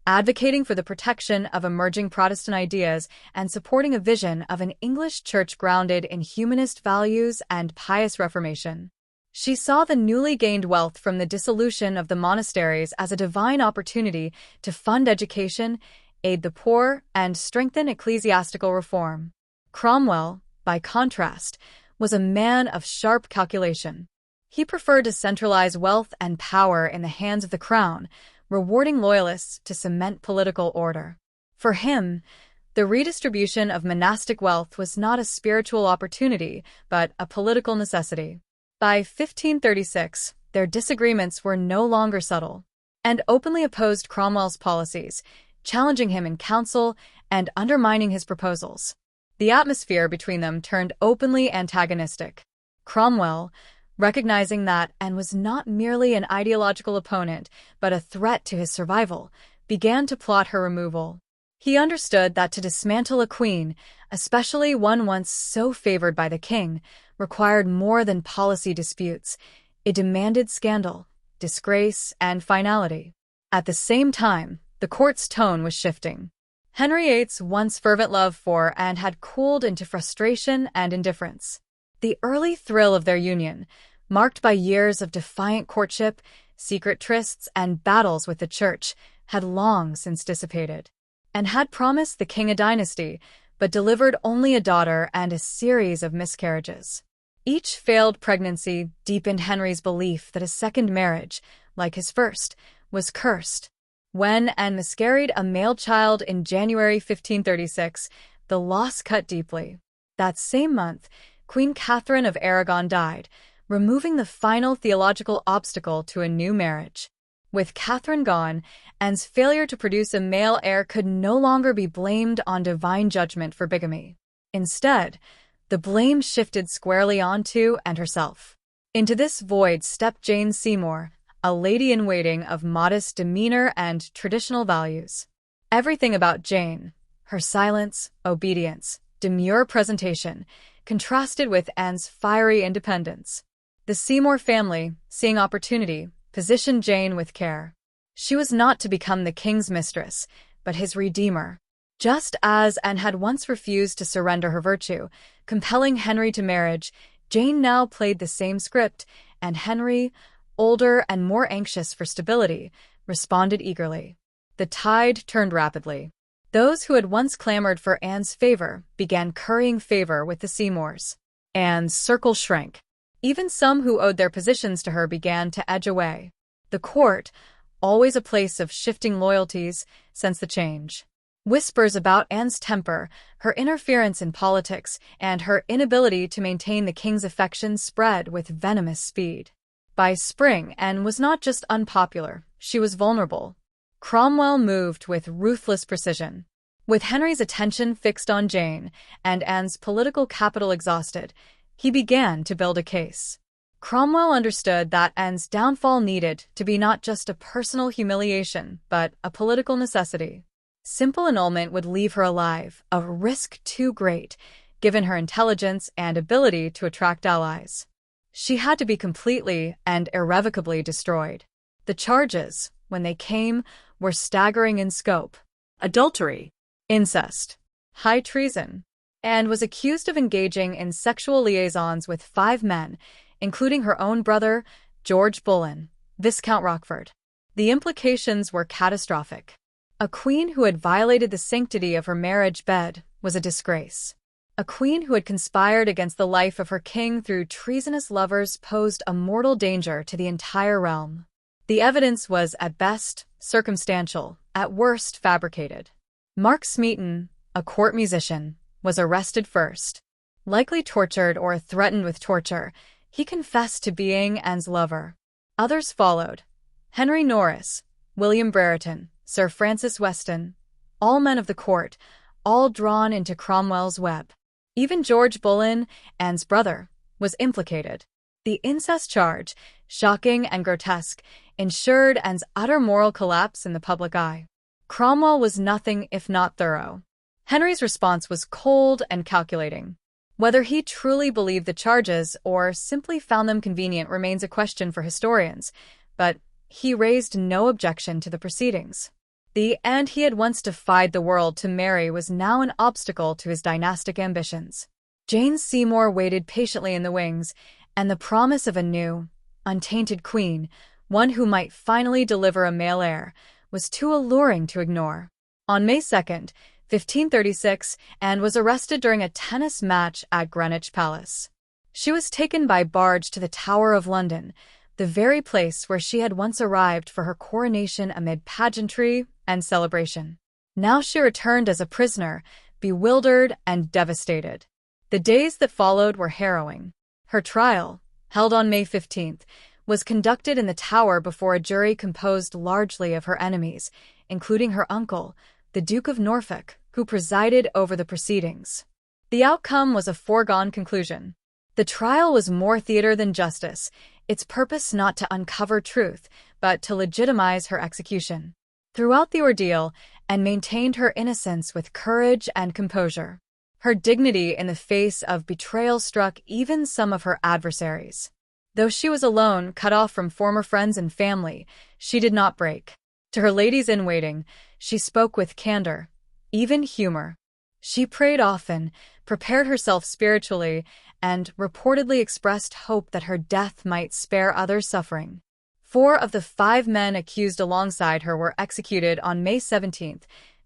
advocating for the protection of emerging Protestant ideas and supporting a vision of an English church grounded in humanist values and pious reformation. She saw the newly gained wealth from the dissolution of the monasteries as a divine opportunity to fund education, aid the poor, and strengthen ecclesiastical reform. Cromwell, by contrast, was a man of sharp calculation. He preferred to centralize wealth and power in the hands of the crown, rewarding loyalists to cement political order. For him, the redistribution of monastic wealth was not a spiritual opportunity, but a political necessity. By 1536, their disagreements were no longer subtle, and openly opposed Cromwell's policies, challenging him in council and undermining his proposals. The atmosphere between them turned openly antagonistic. Cromwell, recognizing that Anne was not merely an ideological opponent, but a threat to his survival, began to plot her removal. He understood that to dismantle a queen, especially one once so favored by the king, required more than policy disputes. It demanded scandal, disgrace, and finality. At the same time, the court's tone was shifting. Henry VIII's once fervent love for Anne had cooled into frustration and indifference. The early thrill of their union, marked by years of defiant courtship, secret trysts, and battles with the church, had long since dissipated. Anne had promised the king a dynasty, but delivered only a daughter and a series of miscarriages. Each failed pregnancy deepened Henry's belief that a second marriage, like his first, was cursed. When Anne miscarried a male child in January 1536, the loss cut deeply. That same month, Queen Catherine of Aragon died, removing the final theological obstacle to a new marriage. With Catherine gone, Anne's failure to produce a male heir could no longer be blamed on divine judgment for bigamy. Instead, the blame shifted squarely onto Anne herself. Into this void stepped Jane Seymour, a lady-in-waiting of modest demeanor and traditional values. Everything about Jane, her silence, obedience, demure presentation, contrasted with Anne's fiery independence. The Seymour family, seeing opportunity, positioned Jane with care. She was not to become the king's mistress, but his redeemer. Just as Anne had once refused to surrender her virtue, compelling Henry to marriage, Jane now played the same script, and Henry, older and more anxious for stability, responded eagerly. The tide turned rapidly. Those who had once clamored for Anne's favor began currying favor with the Seymours. Anne's circle shrank. Even some who owed their positions to her began to edge away. The court, always a place of shifting loyalties, sensed the change. Whispers about Anne's temper, her interference in politics, and her inability to maintain the king's affection spread with venomous speed. By spring, Anne was not just unpopular, she was vulnerable. Cromwell moved with ruthless precision. With Henry's attention fixed on Jane and Anne's political capital exhausted, he began to build a case. Cromwell understood that Anne's downfall needed to be not just a personal humiliation, but a political necessity. Simple annulment would leave her alive, a risk too great, given her intelligence and ability to attract allies. She had to be completely and irrevocably destroyed. The charges, when they came, were staggering in scope. Adultery, incest, high treason. Anne was accused of engaging in sexual liaisons with 5 men, including her own brother, George Boleyn, Viscount Rochford. The implications were catastrophic. A queen who had violated the sanctity of her marriage bed was a disgrace. A queen who had conspired against the life of her king through treasonous lovers posed a mortal danger to the entire realm. The evidence was at best circumstantial, at worst fabricated. Mark Smeaton, a court musician, was arrested first. Likely tortured or threatened with torture, he confessed to being Anne's lover. Others followed. Henry Norris, William Brereton, Sir Francis Weston, all men of the court, all drawn into Cromwell's web. Even George Boleyn, Anne's brother, was implicated. The incest charge, shocking and grotesque, ensured Anne's utter moral collapse in the public eye. Cromwell was nothing if not thorough. Henry's response was cold and calculating. Whether he truly believed the charges or simply found them convenient remains a question for historians, but he raised no objection to the proceedings. The Anne he had once defied the world to marry was now an obstacle to his dynastic ambitions. Jane Seymour waited patiently in the wings, and the promise of a new, untainted queen, one who might finally deliver a male heir, was too alluring to ignore. On May 2nd, 1536, Anne was arrested during a tennis match at Greenwich Palace. She was taken by barge to the Tower of London, the very place where she had once arrived for her coronation amid pageantry and celebration. Now she returned as a prisoner, bewildered and devastated. The days that followed were harrowing. Her trial, held on May 15th, was conducted in the Tower before a jury composed largely of her enemies, including her uncle, the Duke of Norfolk, who presided over the proceedings. The outcome was a foregone conclusion. The trial was more theater than justice, its purpose not to uncover truth, but to legitimize her execution. Throughout the ordeal, and maintained her innocence with courage and composure. Her dignity in the face of betrayal struck even some of her adversaries. Though she was alone, cut off from former friends and family, she did not break. To her ladies-in-waiting, she spoke with candor, even humor. She prayed often, prepared herself spiritually, and reportedly expressed hope that her death might spare others suffering. 4 of the 5 men accused alongside her were executed on May 17,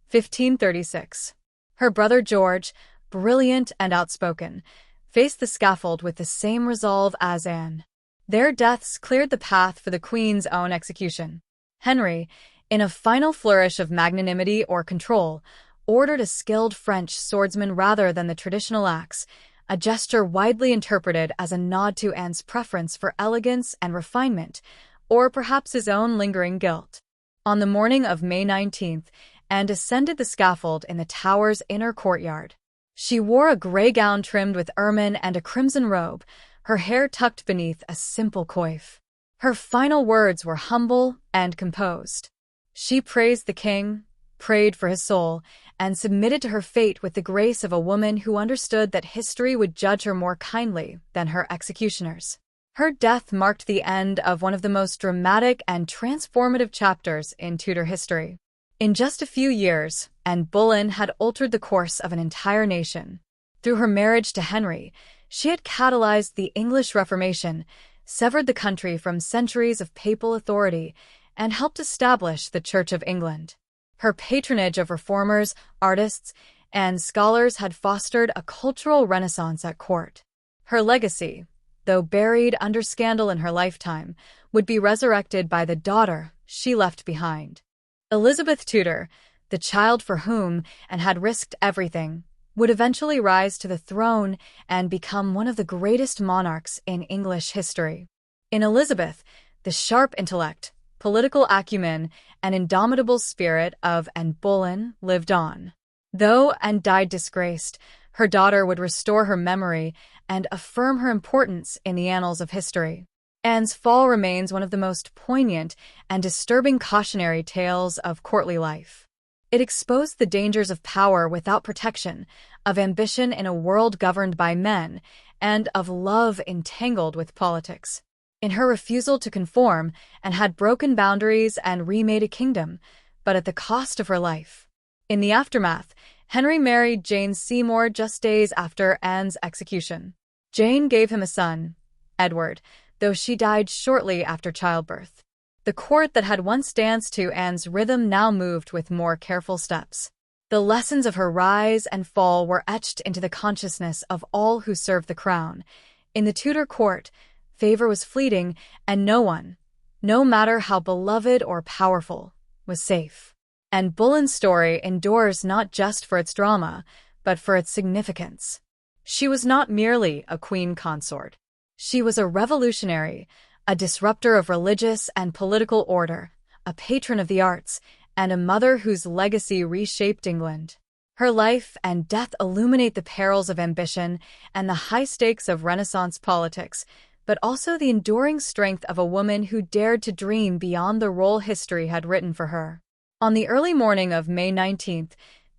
1536. Her brother George, brilliant and outspoken, faced the scaffold with the same resolve as Anne. Their deaths cleared the path for the Queen's own execution. Henry, in a final flourish of magnanimity or control, ordered a skilled French swordsman rather than the traditional axe, a gesture widely interpreted as a nod to Anne's preference for elegance and refinement, or perhaps his own lingering guilt. On the morning of May 19th, Anne ascended the scaffold in the Tower's inner courtyard. She wore a gray gown trimmed with ermine and a crimson robe, her hair tucked beneath a simple coif. Her final words were humble and composed. She praised the king, prayed for his soul, and submitted to her fate with the grace of a woman who understood that history would judge her more kindly than her executioners. Her death marked the end of one of the most dramatic and transformative chapters in Tudor history. In just a few years, Anne Boleyn had altered the course of an entire nation. Through her marriage to Henry, she had catalyzed the English Reformation, severed the country from centuries of papal authority, and helped establish the Church of England. Her patronage of reformers, artists, and scholars had fostered a cultural renaissance at court. Her legacy, though buried under scandal in her lifetime, would be resurrected by the daughter she left behind. Elizabeth Tudor, the child for whom Anne had risked everything, would eventually rise to the throne and become one of the greatest monarchs in English history. In Elizabeth, the sharp intellect, political acumen, and indomitable spirit of Anne Boleyn lived on. Though Anne died disgraced, her daughter would restore her memory and affirm her importance in the annals of history. Anne's fall remains one of the most poignant and disturbing cautionary tales of courtly life. It exposed the dangers of power without protection, of ambition in a world governed by men, and of love entangled with politics. In her refusal to conform, Anne had broken boundaries and remade a kingdom, but at the cost of her life. In the aftermath, Henry married Jane Seymour just days after Anne's execution. Jane gave him a son, Edward, though she died shortly after childbirth. The court that had once danced to Anne's rhythm now moved with more careful steps. The lessons of her rise and fall were etched into the consciousness of all who served the crown. In the Tudor court, favor was fleeting, and no one, no matter how beloved or powerful, was safe. And Boleyn's story endures not just for its drama, but for its significance. She was not merely a queen consort. She was a revolutionary, a disruptor of religious and political order, a patron of the arts, and a mother whose legacy reshaped England. Her life and death illuminate the perils of ambition and the high stakes of Renaissance politics, but also the enduring strength of a woman who dared to dream beyond the role history had written for her. On the early morning of May 19,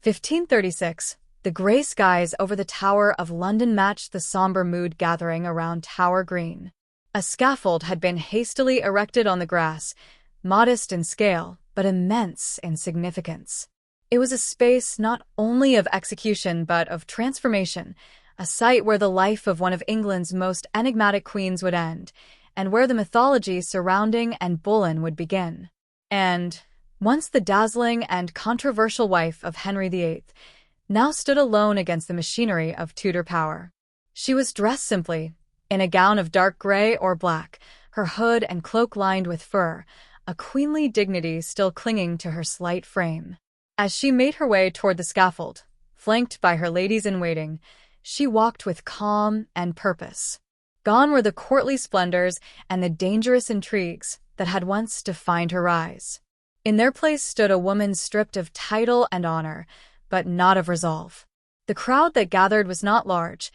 1536, the grey skies over the Tower of London matched the somber mood gathering around Tower Green. A scaffold had been hastily erected on the grass, modest in scale, but immense in significance. It was a space not only of execution but of transformation, a site where the life of one of England's most enigmatic queens would end, and where the mythology surrounding Anne Boleyn would begin. And, once the dazzling and controversial wife of Henry VIII, now stood alone against the machinery of Tudor power. She was dressed simply, in a gown of dark gray or black, her hood and cloak lined with fur, a queenly dignity still clinging to her slight frame. As she made her way toward the scaffold, flanked by her ladies-in-waiting, she walked with calm and purpose. Gone were the courtly splendors and the dangerous intrigues that had once defined her rise. In their place stood a woman stripped of title and honor, but not of resolve. The crowd that gathered was not large.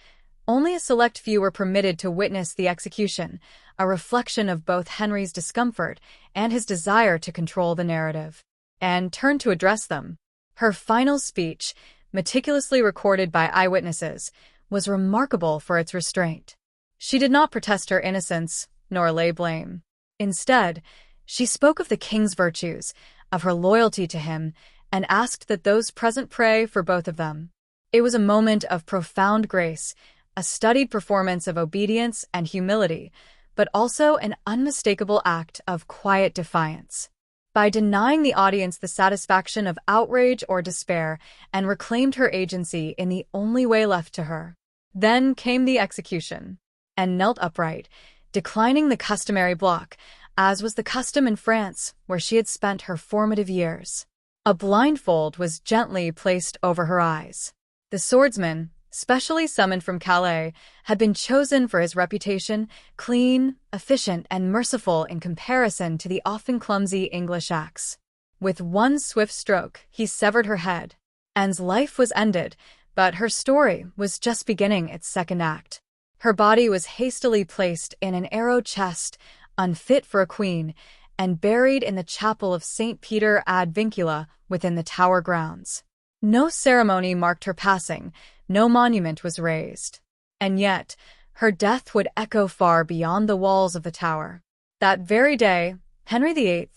Only a select few were permitted to witness the execution, a reflection of both Henry's discomfort and his desire to control the narrative. Anne turned to address them. Her final speech, meticulously recorded by eyewitnesses, was remarkable for its restraint. She did not protest her innocence, nor lay blame. Instead, she spoke of the king's virtues, of her loyalty to him, and asked that those present pray for both of them. It was a moment of profound grace, a studied performance of obedience and humility, but also an unmistakable act of quiet defiance. By denying the audience the satisfaction of outrage or despair, Anne reclaimed her agency in the only way left to her. Then came the execution. Anne knelt upright, declining the customary block, as was the custom in France, where she had spent her formative years. A blindfold was gently placed over her eyes. The swordsman, specially summoned from Calais, had been chosen for his reputation, clean, efficient, and merciful in comparison to the often clumsy English axe. With one swift stroke, he severed her head. Anne's life was ended, but her story was just beginning its second act. Her body was hastily placed in an arrow chest, unfit for a queen, and buried in the chapel of St. Peter ad Vincula within the Tower grounds. No ceremony marked her passing, no monument was raised. And yet, her death would echo far beyond the walls of the Tower. That very day, Henry VIII,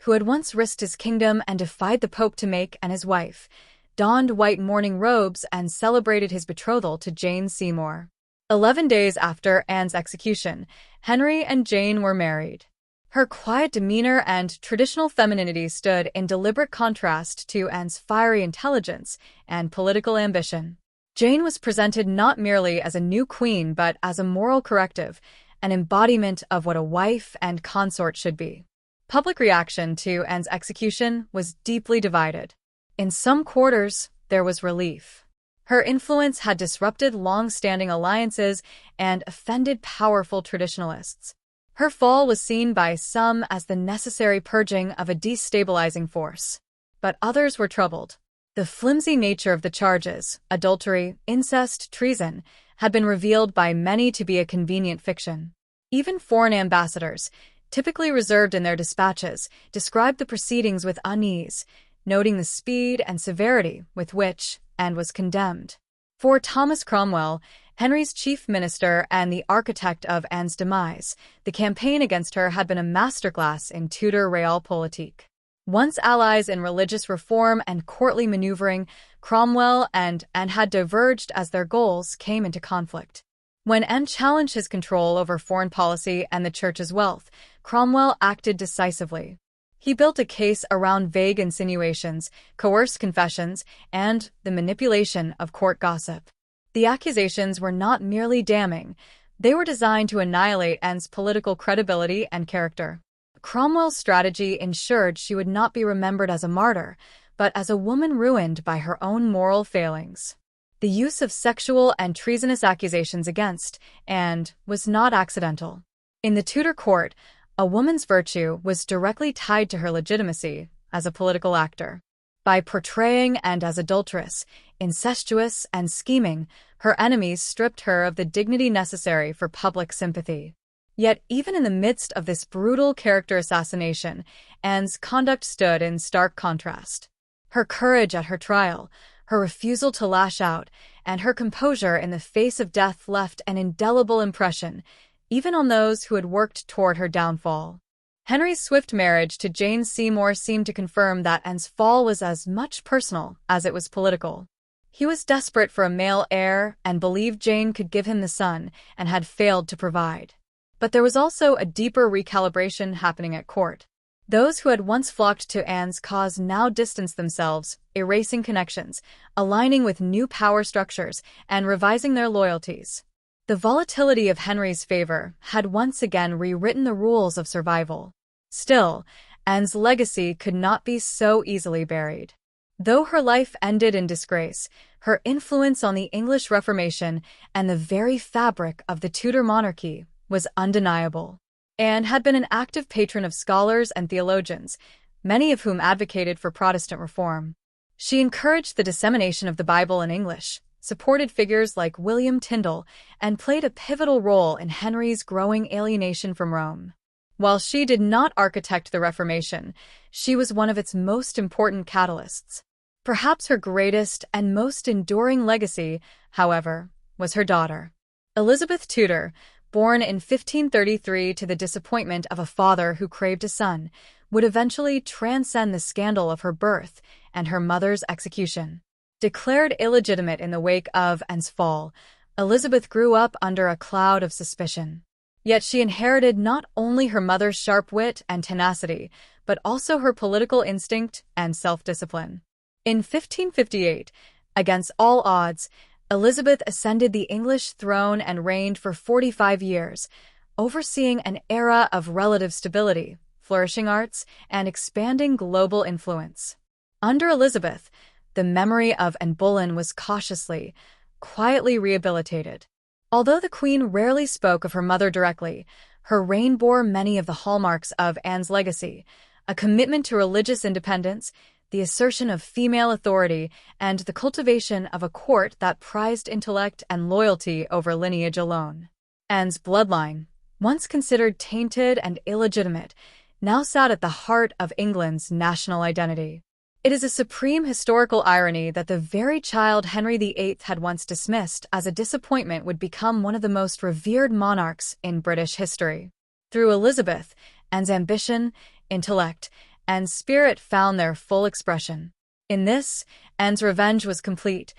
who had once risked his kingdom and defied the Pope to make Anne his wife, donned white mourning robes and celebrated his betrothal to Jane Seymour. 11 days after Anne's execution, Henry and Jane were married. Her quiet demeanor and traditional femininity stood in deliberate contrast to Anne's fiery intelligence and political ambition. Jane was presented not merely as a new queen but as a moral corrective, an embodiment of what a wife and consort should be. Public reaction to Anne's execution was deeply divided. In some quarters, there was relief. Her influence had disrupted long-standing alliances and offended powerful traditionalists. Her fall was seen by some as the necessary purging of a destabilizing force. But others were troubled. The flimsy nature of the charges, adultery, incest, treason, had been revealed by many to be a convenient fiction. Even foreign ambassadors, typically reserved in their dispatches, described the proceedings with unease, noting the speed and severity with which Anne was condemned. For Thomas Cromwell, Henry's chief minister and the architect of Anne's demise, the campaign against her had been a masterclass in Tudor realpolitik. Once allies in religious reform and courtly maneuvering, Cromwell and Anne had diverged as their goals came into conflict. When Anne challenged his control over foreign policy and the church's wealth, Cromwell acted decisively. He built a case around vague insinuations, coerced confessions, and the manipulation of court gossip. The accusations were not merely damning, they were designed to annihilate Anne's political credibility and character. Cromwell's strategy ensured she would not be remembered as a martyr, but as a woman ruined by her own moral failings. The use of sexual and treasonous accusations against Anne was not accidental. In the Tudor court, a woman's virtue was directly tied to her legitimacy as a political actor. By portraying Anne as adulterous, incestuous, and scheming, her enemies stripped her of the dignity necessary for public sympathy. Yet even in the midst of this brutal character assassination, Anne's conduct stood in stark contrast. Her courage at her trial, her refusal to lash out, and her composure in the face of death left an indelible impression, even on those who had worked toward her downfall. Henry's swift marriage to Jane Seymour seemed to confirm that Anne's fall was as much personal as it was political. He was desperate for a male heir and believed Jane could give him the son and had failed to provide. But there was also a deeper recalibration happening at court. Those who had once flocked to Anne's cause now distanced themselves, erasing connections, aligning with new power structures, and revising their loyalties. The volatility of Henry's favor had once again rewritten the rules of survival. Still, Anne's legacy could not be so easily buried. Though her life ended in disgrace, her influence on the English Reformation and the very fabric of the Tudor monarchy was undeniable. Anne had been an active patron of scholars and theologians, many of whom advocated for Protestant reform. She encouraged the dissemination of the Bible in English, supported figures like William Tyndale, and played a pivotal role in Henry's growing alienation from Rome. While she did not architect the Reformation, she was one of its most important catalysts. Perhaps her greatest and most enduring legacy, however, was her daughter. Elizabeth Tudor, born in 1533 to the disappointment of a father who craved a son, would eventually transcend the scandal of her birth and her mother's execution. Declared illegitimate in the wake of Anne's fall, Elizabeth grew up under a cloud of suspicion. Yet she inherited not only her mother's sharp wit and tenacity, but also her political instinct and self-discipline. In 1558, against all odds, Elizabeth ascended the English throne and reigned for 45 years, overseeing an era of relative stability, flourishing arts, and expanding global influence. Under Elizabeth, the memory of Anne Boleyn was cautiously, quietly rehabilitated. Although the Queen rarely spoke of her mother directly, her reign bore many of the hallmarks of Anne's legacy: a commitment to religious independence, the assertion of female authority, and the cultivation of a court that prized intellect and loyalty over lineage alone. Anne's bloodline, once considered tainted and illegitimate, now sat at the heart of England's national identity. It is a supreme historical irony that the very child Henry VIII had once dismissed as a disappointment would become one of the most revered monarchs in British history. Through Elizabeth, Anne's ambition, intellect, and spirit found their full expression. In this, Anne's revenge was complete.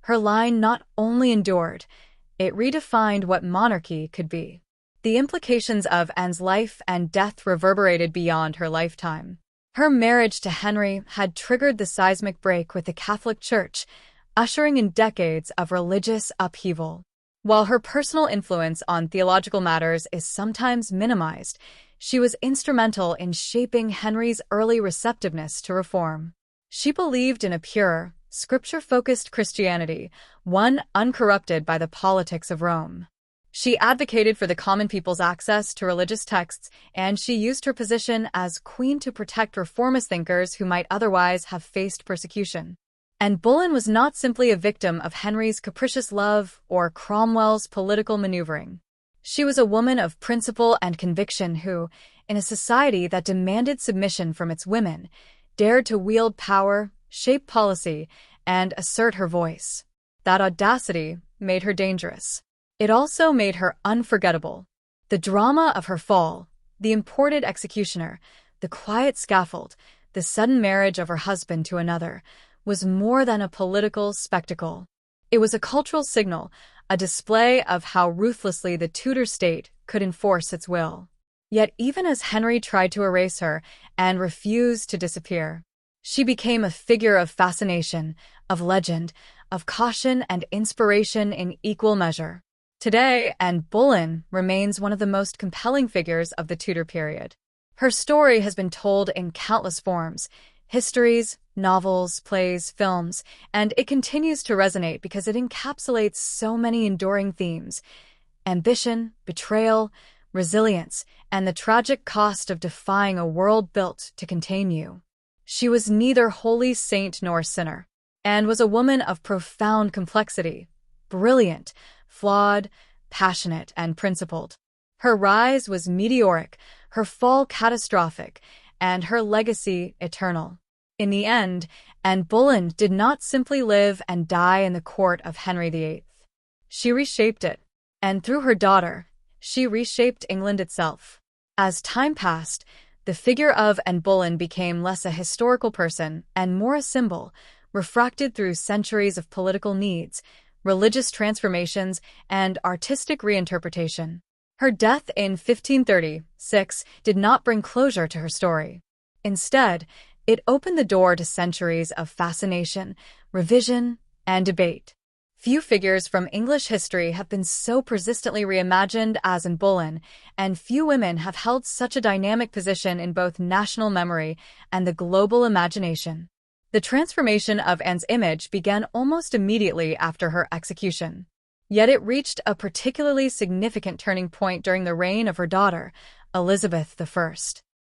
Her line not only endured, it redefined what monarchy could be. The implications of Anne's life and death reverberated beyond her lifetime. Her marriage to Henry had triggered the seismic break with the Catholic Church, ushering in decades of religious upheaval. While her personal influence on theological matters is sometimes minimized, she was instrumental in shaping Henry's early receptiveness to reform. She believed in a pure, scripture-focused Christianity, one uncorrupted by the politics of Rome. She advocated for the common people's access to religious texts, and she used her position as queen to protect reformist thinkers who might otherwise have faced persecution. Anne Boleyn was not simply a victim of Henry's capricious love or Cromwell's political maneuvering. She was a woman of principle and conviction who, in a society that demanded submission from its women, dared to wield power, shape policy, and assert her voice. That audacity made her dangerous. It also made her unforgettable. The drama of her fall, the imported executioner, the quiet scaffold, the sudden marriage of her husband to another, was more than a political spectacle. It was a cultural signal, a display of how ruthlessly the Tudor state could enforce its will. Yet even as Henry tried to erase her and refused to disappear, she became a figure of fascination, of legend, of caution and inspiration in equal measure. Today, Anne Boleyn remains one of the most compelling figures of the Tudor period. Her story has been told in countless forms: histories, novels, plays, films, and it continues to resonate because it encapsulates so many enduring themes: ambition, betrayal, resilience, and the tragic cost of defying a world built to contain you. She was neither holy saint nor sinner, and was a woman of profound complexity, brilliant, flawed, passionate, and principled. Her rise was meteoric, her fall catastrophic, and her legacy eternal. In the end, Anne Boleyn did not simply live and die in the court of Henry VIII. She reshaped it, and through her daughter, she reshaped England itself. As time passed, the figure of Anne Boleyn became less a historical person and more a symbol, refracted through centuries of political needs, religious transformations, and artistic reinterpretation. Her death in 1536 did not bring closure to her story. Instead, it opened the door to centuries of fascination, revision, and debate. Few figures from English history have been so persistently reimagined as Anne Boleyn, and few women have held such a dynamic position in both national memory and the global imagination. The transformation of Anne's image began almost immediately after her execution. Yet it reached a particularly significant turning point during the reign of her daughter, Elizabeth I.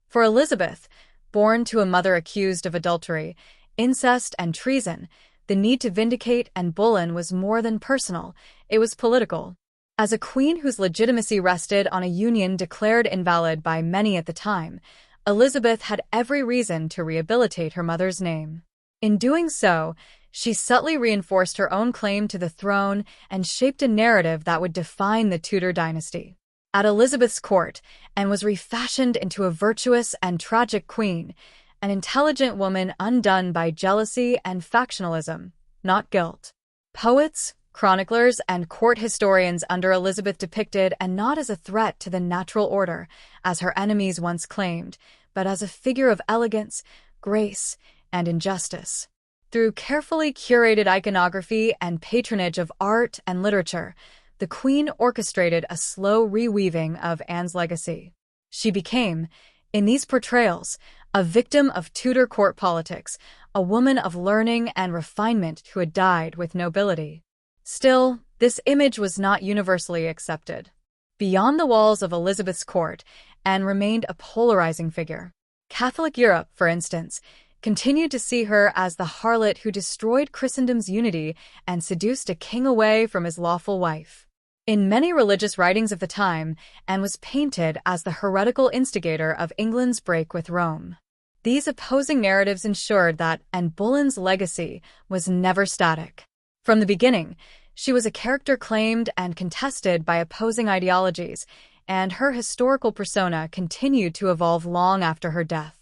For Elizabeth, born to a mother accused of adultery, incest, and treason, the need to vindicate Anne Boleyn was more than personal, it was political. As a queen whose legitimacy rested on a union declared invalid by many at the time, Elizabeth had every reason to rehabilitate her mother's name. In doing so, she subtly reinforced her own claim to the throne and shaped a narrative that would define the Tudor dynasty. At Elizabeth's court, Anne was refashioned into a virtuous and tragic queen, an intelligent woman undone by jealousy and factionalism, not guilt. Poets, chroniclers, and court historians under Elizabeth depicted Anne not as a threat to the natural order, as her enemies once claimed, but as a figure of elegance, grace, and injustice. Through carefully curated iconography and patronage of art and literature, the Queen orchestrated a slow reweaving of Anne's legacy. She became, in these portrayals, a victim of Tudor court politics, a woman of learning and refinement who had died with nobility. Still, this image was not universally accepted. Beyond the walls of Elizabeth's court, Anne remained a polarizing figure. Catholic Europe, for instance, continued to see her as the harlot who destroyed Christendom's unity and seduced a king away from his lawful wife. In many religious writings of the time, Anne was painted as the heretical instigator of England's break with Rome. These opposing narratives ensured that Anne Boleyn's legacy was never static. From the beginning, she was a character claimed and contested by opposing ideologies, and her historical persona continued to evolve long after her death.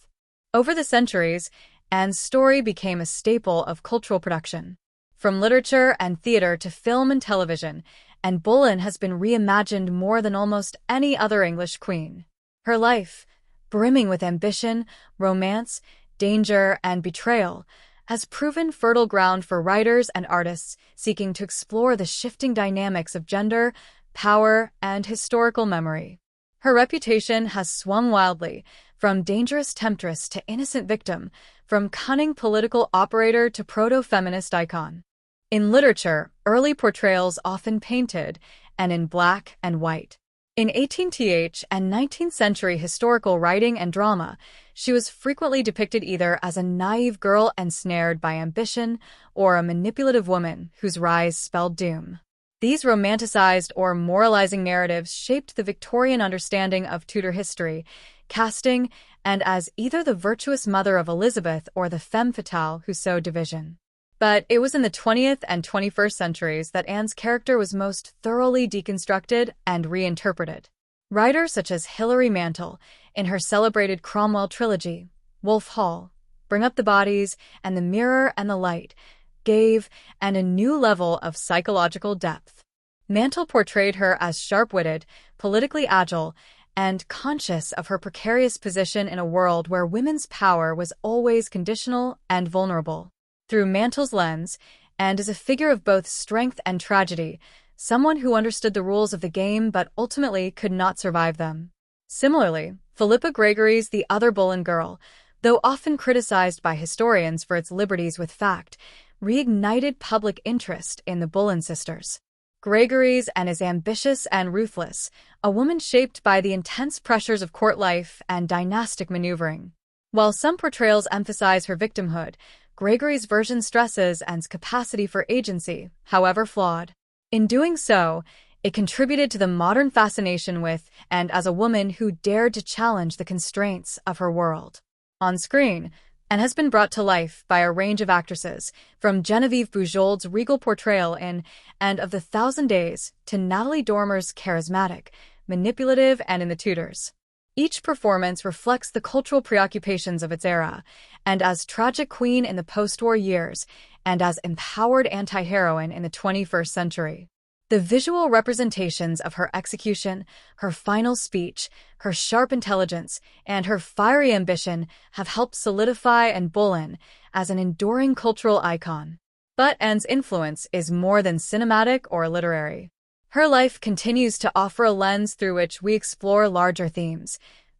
Over the centuries, Anne's story became a staple of cultural production. From literature and theater to film and television, Anne Boleyn has been reimagined more than almost any other English queen. Her life, brimming with ambition, romance, danger, and betrayal, has proven fertile ground for writers and artists seeking to explore the shifting dynamics of gender, power, and historical memory. Her reputation has swung wildly, from dangerous temptress to innocent victim, from cunning political operator to proto-feminist icon. In literature, early portrayals often painted Anne in black and white. In 18th and 19th century historical writing and drama, she was frequently depicted either as a naive girl ensnared by ambition or a manipulative woman whose rise spelled doom. These romanticized or moralizing narratives shaped the Victorian understanding of Tudor history, casting Anne as either the virtuous mother of Elizabeth or the femme fatale who sowed division. But it was in the 20th and 21st centuries that Anne's character was most thoroughly deconstructed and reinterpreted. Writers such as Hilary Mantel, in her celebrated Cromwell trilogy, Wolf Hall, Bring Up the Bodies, and The Mirror and the Light, gave Anne a new level of psychological depth. Mantel portrayed her as sharp-witted, politically agile, and conscious of her precarious position in a world where women's power was always conditional and vulnerable. Through Mantel's lens, and as a figure of both strength and tragedy, someone who understood the rules of the game but ultimately could not survive them. Similarly, Philippa Gregory's The Other Boleyn Girl, though often criticized by historians for its liberties with fact, reignited public interest in the Boleyn sisters. Gregory's Anne is ambitious and ruthless, a woman shaped by the intense pressures of court life and dynastic maneuvering. While some portrayals emphasize her victimhood, Gregory's version stresses Anne's capacity for agency, however flawed. In doing so, it contributed to the modern fascination with and as a woman who dared to challenge the constraints of her world. On screen, Anne has been brought to life by a range of actresses, from Genevieve Bujold's regal portrayal in And of the Thousand Days to Natalie Dormer's charismatic, manipulative and in The Tudors. Each performance reflects the cultural preoccupations of its era, and as tragic queen in the post-war years, and as empowered anti-heroine in the 21st century. The visual representations of her execution, her final speech, her sharp intelligence, and her fiery ambition have helped solidify Anne Boleyn as an enduring cultural icon. But Anne's influence is more than cinematic or literary. Her life continues to offer a lens through which we explore larger themes: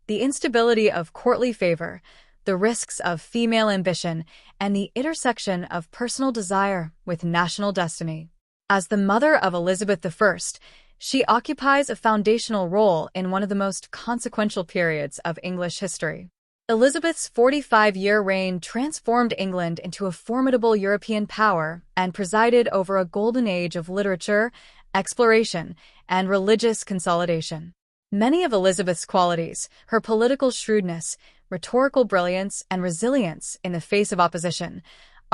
the instability of courtly favor, the risks of female ambition, and the intersection of personal desire with national destiny. As the mother of Elizabeth I, she occupies a foundational role in one of the most consequential periods of English history. Elizabeth's 45-year reign transformed England into a formidable European power and presided over a golden age of literature, exploration, and religious consolidation. Many of Elizabeth's qualities, her political shrewdness, rhetorical brilliance, and resilience in the face of opposition,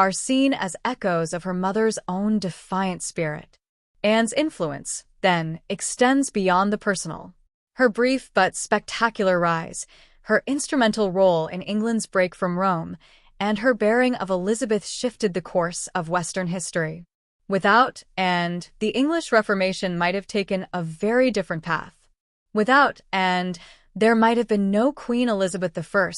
are seen as echoes of her mother's own defiant spirit. Anne's influence, then, extends beyond the personal. Her brief but spectacular rise, her instrumental role in England's break from Rome, and her bearing of Elizabeth shifted the course of Western history. Without Anne, the English Reformation might have taken a very different path. Without Anne, there might have been no Queen Elizabeth I,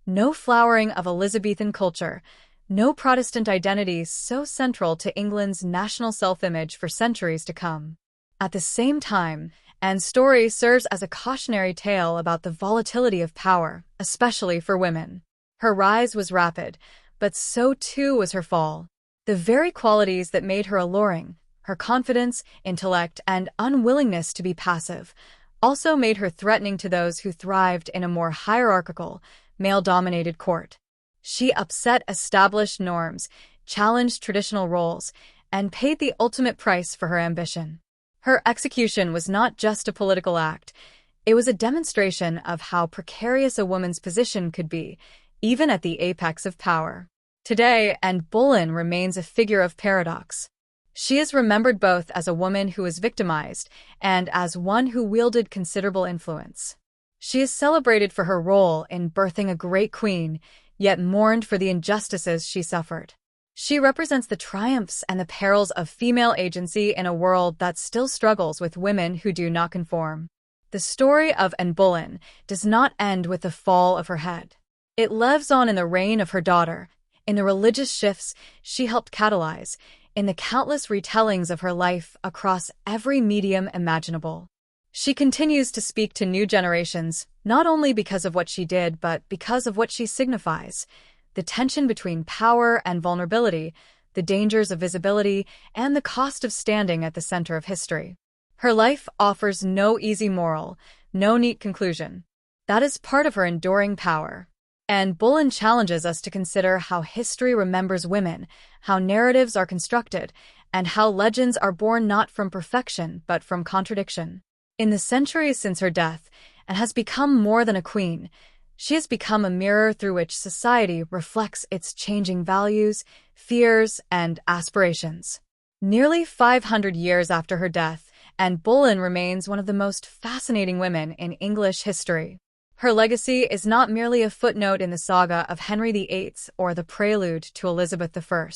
no flowering of Elizabethan culture, no Protestant identity so central to England's national self-image for centuries to come. At the same time, Anne's story serves as a cautionary tale about the volatility of power, especially for women. Her rise was rapid, but so too was her fall. The very qualities that made her alluring, her confidence, intellect, and unwillingness to be passive, also made her threatening to those who thrived in a more hierarchical, male-dominated court. She upset established norms, challenged traditional roles, and paid the ultimate price for her ambition. Her execution was not just a political act, it was a demonstration of how precarious a woman's position could be, even at the apex of power. Today, Anne Boleyn remains a figure of paradox. She is remembered both as a woman who was victimized and as one who wielded considerable influence. She is celebrated for her role in birthing a great queen, yet mourned for the injustices she suffered. She represents the triumphs and the perils of female agency in a world that still struggles with women who do not conform. The story of Anne Boleyn does not end with the fall of her head. It lives on in the reign of her daughter, in the religious shifts she helped catalyze, in the countless retellings of her life across every medium imaginable. She continues to speak to new generations, not only because of what she did, but because of what she signifies: the tension between power and vulnerability, the dangers of visibility, and the cost of standing at the center of history. Her life offers no easy moral, no neat conclusion. That is part of her enduring power. And Boleyn challenges us to consider how history remembers women, how narratives are constructed, and how legends are born not from perfection but from contradiction. In the centuries since her death, Anne has become more than a queen. She has become a mirror through which society reflects its changing values, fears, and aspirations. Nearly 500 years after her death, Anne Boleyn remains one of the most fascinating women in English history. Her legacy is not merely a footnote in the saga of Henry VIII or the prelude to Elizabeth I.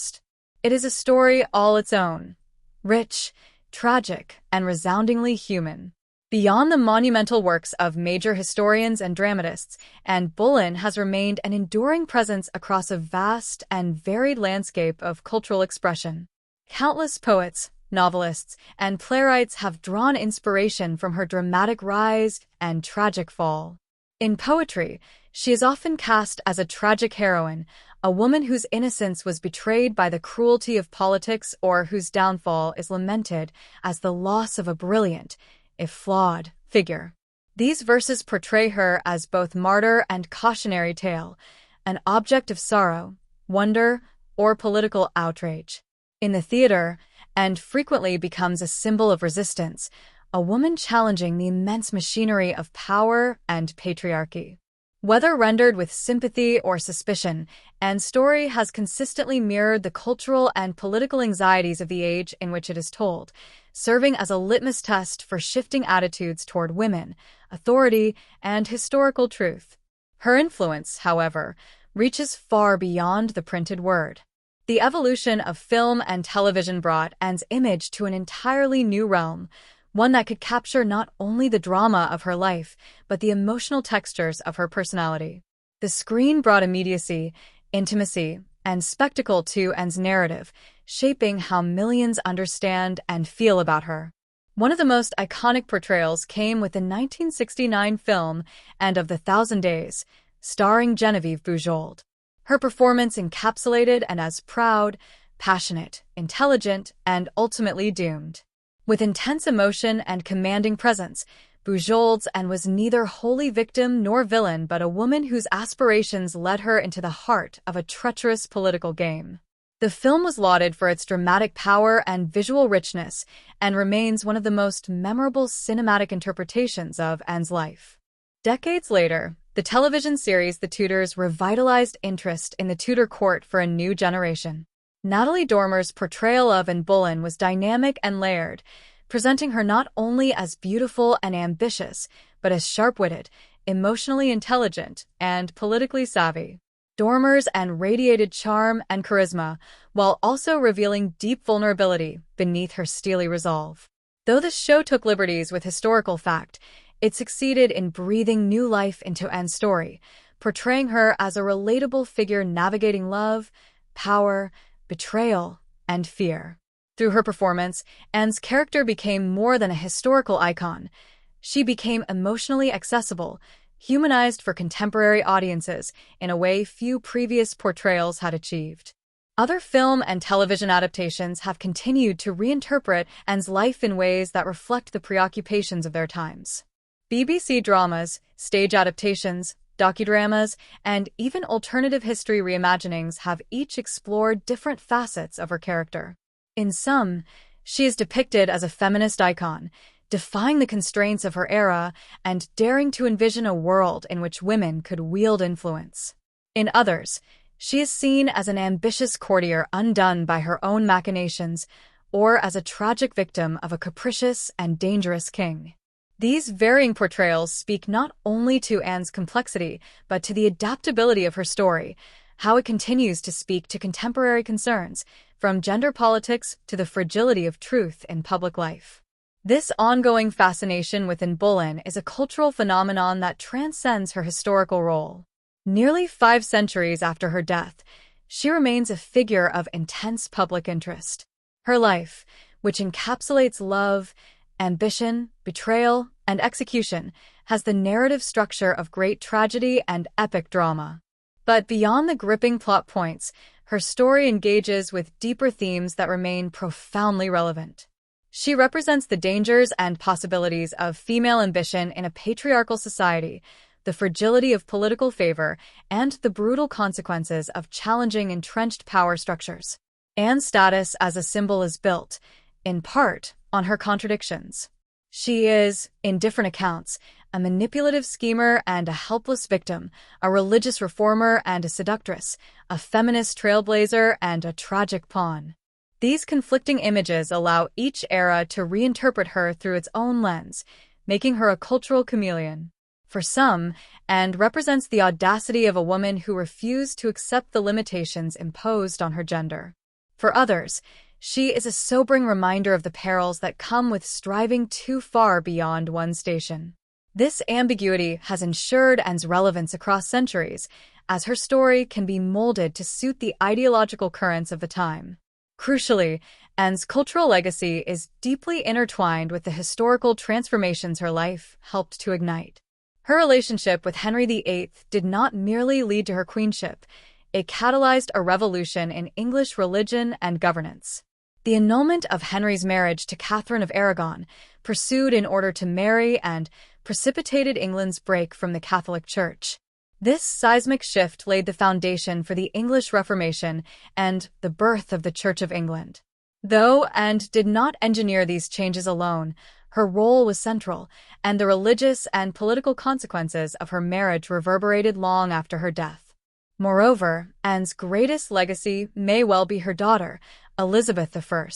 It is a story all its own, rich, tragic, and resoundingly human. Beyond the monumental works of major historians and dramatists, Anne Boleyn has remained an enduring presence across a vast and varied landscape of cultural expression. Countless poets, novelists, and playwrights have drawn inspiration from her dramatic rise and tragic fall. In poetry, she is often cast as a tragic heroine, a woman whose innocence was betrayed by the cruelty of politics or whose downfall is lamented as the loss of a brilliant, if flawed, figure. These verses portray her as both martyr and cautionary tale, an object of sorrow, wonder, or political outrage. In the theater, Anne frequently becomes a symbol of resistance, a woman challenging the immense machinery of power and patriarchy. Whether rendered with sympathy or suspicion, Anne's story has consistently mirrored the cultural and political anxieties of the age in which it is told, serving as a litmus test for shifting attitudes toward women, authority, and historical truth. Her influence, however, reaches far beyond the printed word. The evolution of film and television brought Anne's image to an entirely new realm, one that could capture not only the drama of her life, but the emotional textures of her personality. The screen brought immediacy, intimacy, and spectacle to Anne's narrative, shaping how millions understand and feel about her. One of the most iconic portrayals came with the 1969 film *And of the Thousand Days*, starring Genevieve Bujold. Her performance encapsulated Anne as proud, passionate, intelligent, and ultimately doomed. With intense emotion and commanding presence, Bujold's Anne was neither wholly victim nor villain but a woman whose aspirations led her into the heart of a treacherous political game. The film was lauded for its dramatic power and visual richness and remains one of the most memorable cinematic interpretations of Anne's life. Decades later, The television series The Tudors revitalized interest in the Tudor court for a new generation. Natalie Dormer's portrayal of Anne Boleyn was dynamic and layered, presenting her not only as beautiful and ambitious, but as sharp-witted, emotionally intelligent, and politically savvy. Dormer's Anne radiated charm and charisma, while also revealing deep vulnerability beneath her steely resolve. Though the show took liberties with historical fact, it succeeded in breathing new life into Anne's story, portraying her as a relatable figure navigating love, power, betrayal, and fear. Through her performance, Anne's character became more than a historical icon. She became emotionally accessible, humanized for contemporary audiences in a way few previous portrayals had achieved. Other film and television adaptations have continued to reinterpret Anne's life in ways that reflect the preoccupations of their times. BBC dramas, stage adaptations, docudramas, and even alternative history reimaginings have each explored different facets of her character. In some, she is depicted as a feminist icon, defying the constraints of her era and daring to envision a world in which women could wield influence. In others, she is seen as an ambitious courtier undone by her own machinations, or as a tragic victim of a capricious and dangerous king. These varying portrayals speak not only to Anne's complexity, but to the adaptability of her story, how it continues to speak to contemporary concerns, from gender politics to the fragility of truth in public life. This ongoing fascination with Anne Boleyn is a cultural phenomenon that transcends her historical role. Nearly 5 centuries after her death, she remains a figure of intense public interest. Her life, which encapsulates love, ambition, betrayal, and execution, has the narrative structure of great tragedy and epic drama. But beyond the gripping plot points, her story engages with deeper themes that remain profoundly relevant. She represents the dangers and possibilities of female ambition in a patriarchal society, the fragility of political favor, and the brutal consequences of challenging entrenched power structures. Anne's status as a symbol is built, in part, on her contradictions. She is, in different accounts, a manipulative schemer and a helpless victim, a religious reformer and a seductress, a feminist trailblazer and a tragic pawn. These conflicting images allow each era to reinterpret her through its own lens, making her a cultural chameleon. For some, Anne represents the audacity of a woman who refused to accept the limitations imposed on her gender. For others, she is a sobering reminder of the perils that come with striving too far beyond one's station. This ambiguity has ensured Anne's relevance across centuries, as her story can be molded to suit the ideological currents of the time. Crucially, Anne's cultural legacy is deeply intertwined with the historical transformations her life helped to ignite. Her relationship with Henry VIII did not merely lead to her queenship, it catalyzed a revolution in English religion and governance. The annulment of Henry's marriage to Catherine of Aragon, pursued in order to marry and precipitated England's break from the Catholic Church. This seismic shift laid the foundation for the English Reformation and the birth of the Church of England. Though Anne did not engineer these changes alone, her role was central, and the religious and political consequences of her marriage reverberated long after her death. Moreover, Anne's greatest legacy may well be her daughter, Elizabeth I.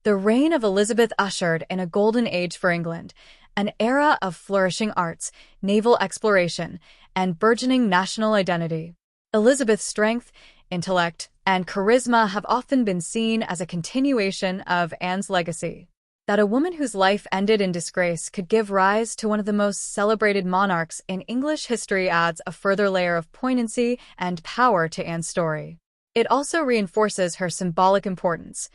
The reign of Elizabeth ushered in a golden age for England, an era of flourishing arts, naval exploration, and burgeoning national identity. Elizabeth's strength, intellect, and charisma have often been seen as a continuation of Anne's legacy. That a woman whose life ended in disgrace could give rise to one of the most celebrated monarchs in English history adds a further layer of poignancy and power to Anne's story. It also reinforces her symbolic importance,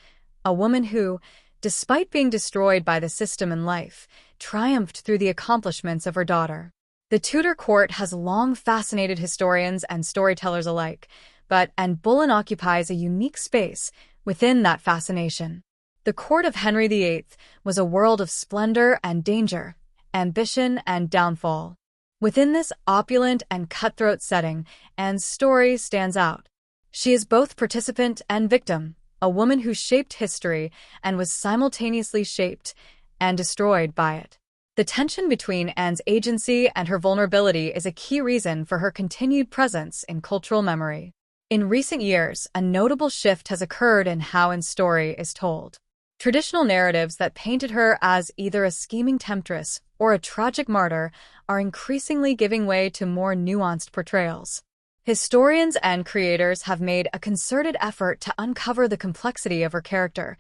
a woman who, despite being destroyed by the system and life, triumphed through the accomplishments of her daughter. The Tudor court has long fascinated historians and storytellers alike, but Anne Boleyn occupies a unique space within that fascination. The court of Henry VIII was a world of splendor and danger, ambition and downfall. Within this opulent and cutthroat setting, Anne's story stands out. She is both participant and victim, a woman who shaped history and was simultaneously shaped and destroyed by it. The tension between Anne's agency and her vulnerability is a key reason for her continued presence in cultural memory. In recent years, a notable shift has occurred in how Anne's story is told. Traditional narratives that painted her as either a scheming temptress or a tragic martyr are increasingly giving way to more nuanced portrayals. Historians and creators have made a concerted effort to uncover the complexity of her character,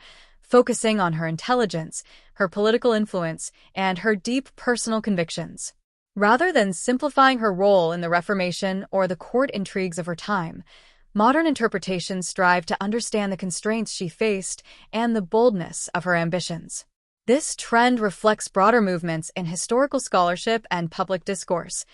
focusing on her intelligence, her political influence, and her deep personal convictions. Rather than simplifying her role in the Reformation or the court intrigues of her time, modern interpretations strive to understand the constraints she faced and the boldness of her ambitions. This trend reflects broader movements in historical scholarship and public discourse,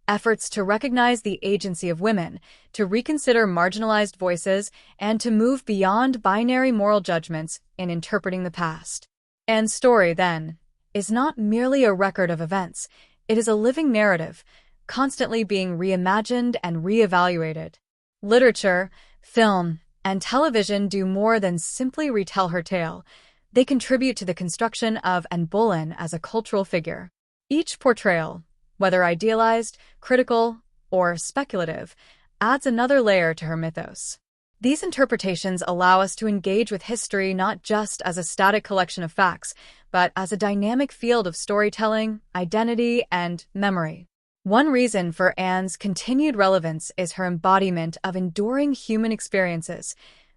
efforts to recognize the agency of women, to reconsider marginalized voices, and to move beyond binary moral judgments in interpreting the past. Anne's story, then, is not merely a record of events, it is a living narrative, constantly being reimagined and reevaluated. Literature, film, and television do more than simply retell her tale. They contribute to the construction of Anne Boleyn as a cultural figure. Each portrayal, whether idealized, critical, or speculative, adds another layer to her mythos. These interpretations allow us to engage with history not just as a static collection of facts, but as a dynamic field of storytelling, identity, and memory. One reason for Anne's continued relevance is her embodiment of enduring human experiences,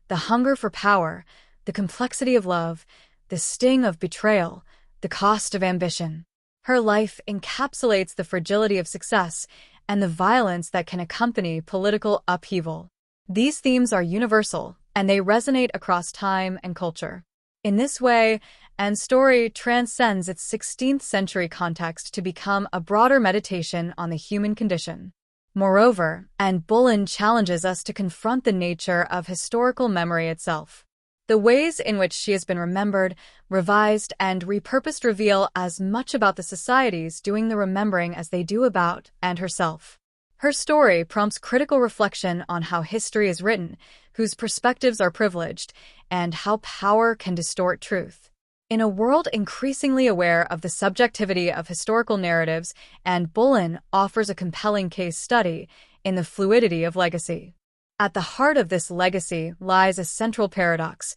the hunger for power, the complexity of love, the sting of betrayal, the cost of ambition. Her life encapsulates the fragility of success and the violence that can accompany political upheaval. These themes are universal, and they resonate across time and culture. In this way, Anne's story transcends its 16th century context to become a broader meditation on the human condition. Moreover, Anne Boleyn challenges us to confront the nature of historical memory itself. The ways in which she has been remembered, revised, and repurposed reveal as much about the societies doing the remembering as they do about Anne herself. Her story prompts critical reflection on how history is written, whose perspectives are privileged, and how power can distort truth. In a world increasingly aware of the subjectivity of historical narratives, Anne Boleyn offers a compelling case study in the fluidity of legacy. At the heart of this legacy lies a central paradox.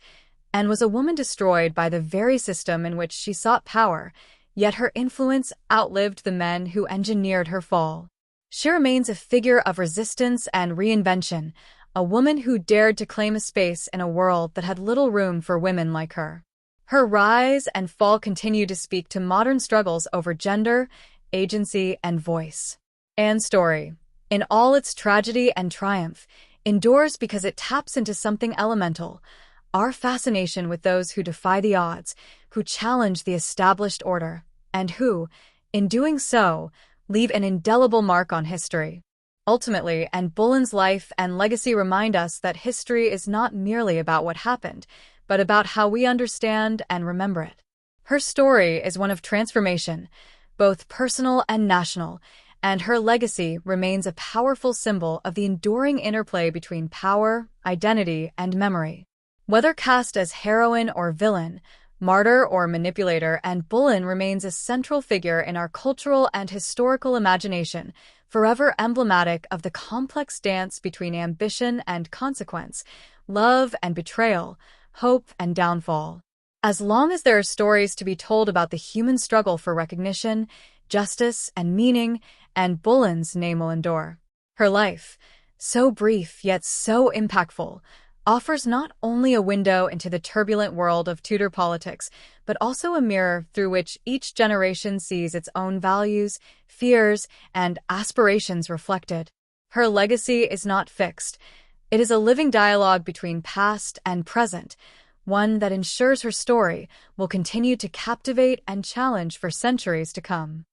Anne was a woman destroyed by the very system in which she sought power, yet her influence outlived the men who engineered her fall. She remains a figure of resistance and reinvention, a woman who dared to claim a space in a world that had little room for women like her. Her rise and fall continue to speak to modern struggles over gender, agency, and voice. Anne's story, in all its tragedy and triumph, endures because it taps into something elemental, our fascination with those who defy the odds, who challenge the established order, and who, in doing so, leave an indelible mark on history. Ultimately, Anne Boleyn's life and legacy remind us that history is not merely about what happened, but about how we understand and remember it. Her story is one of transformation, both personal and national, and her legacy remains a powerful symbol of the enduring interplay between power, identity, and memory. Whether cast as heroine or villain, martyr or manipulator, Anne Boleyn remains a central figure in our cultural and historical imagination, forever emblematic of the complex dance between ambition and consequence, love and betrayal, hope and downfall. As long as there are stories to be told about the human struggle for recognition, justice, and meaning, Anne Boleyn's name will endure. Her life, so brief yet so impactful, offers not only a window into the turbulent world of Tudor politics, but also a mirror through which each generation sees its own values, fears, and aspirations reflected. Her legacy is not fixed. It is a living dialogue between past and present, one that ensures her story will continue to captivate and challenge for centuries to come.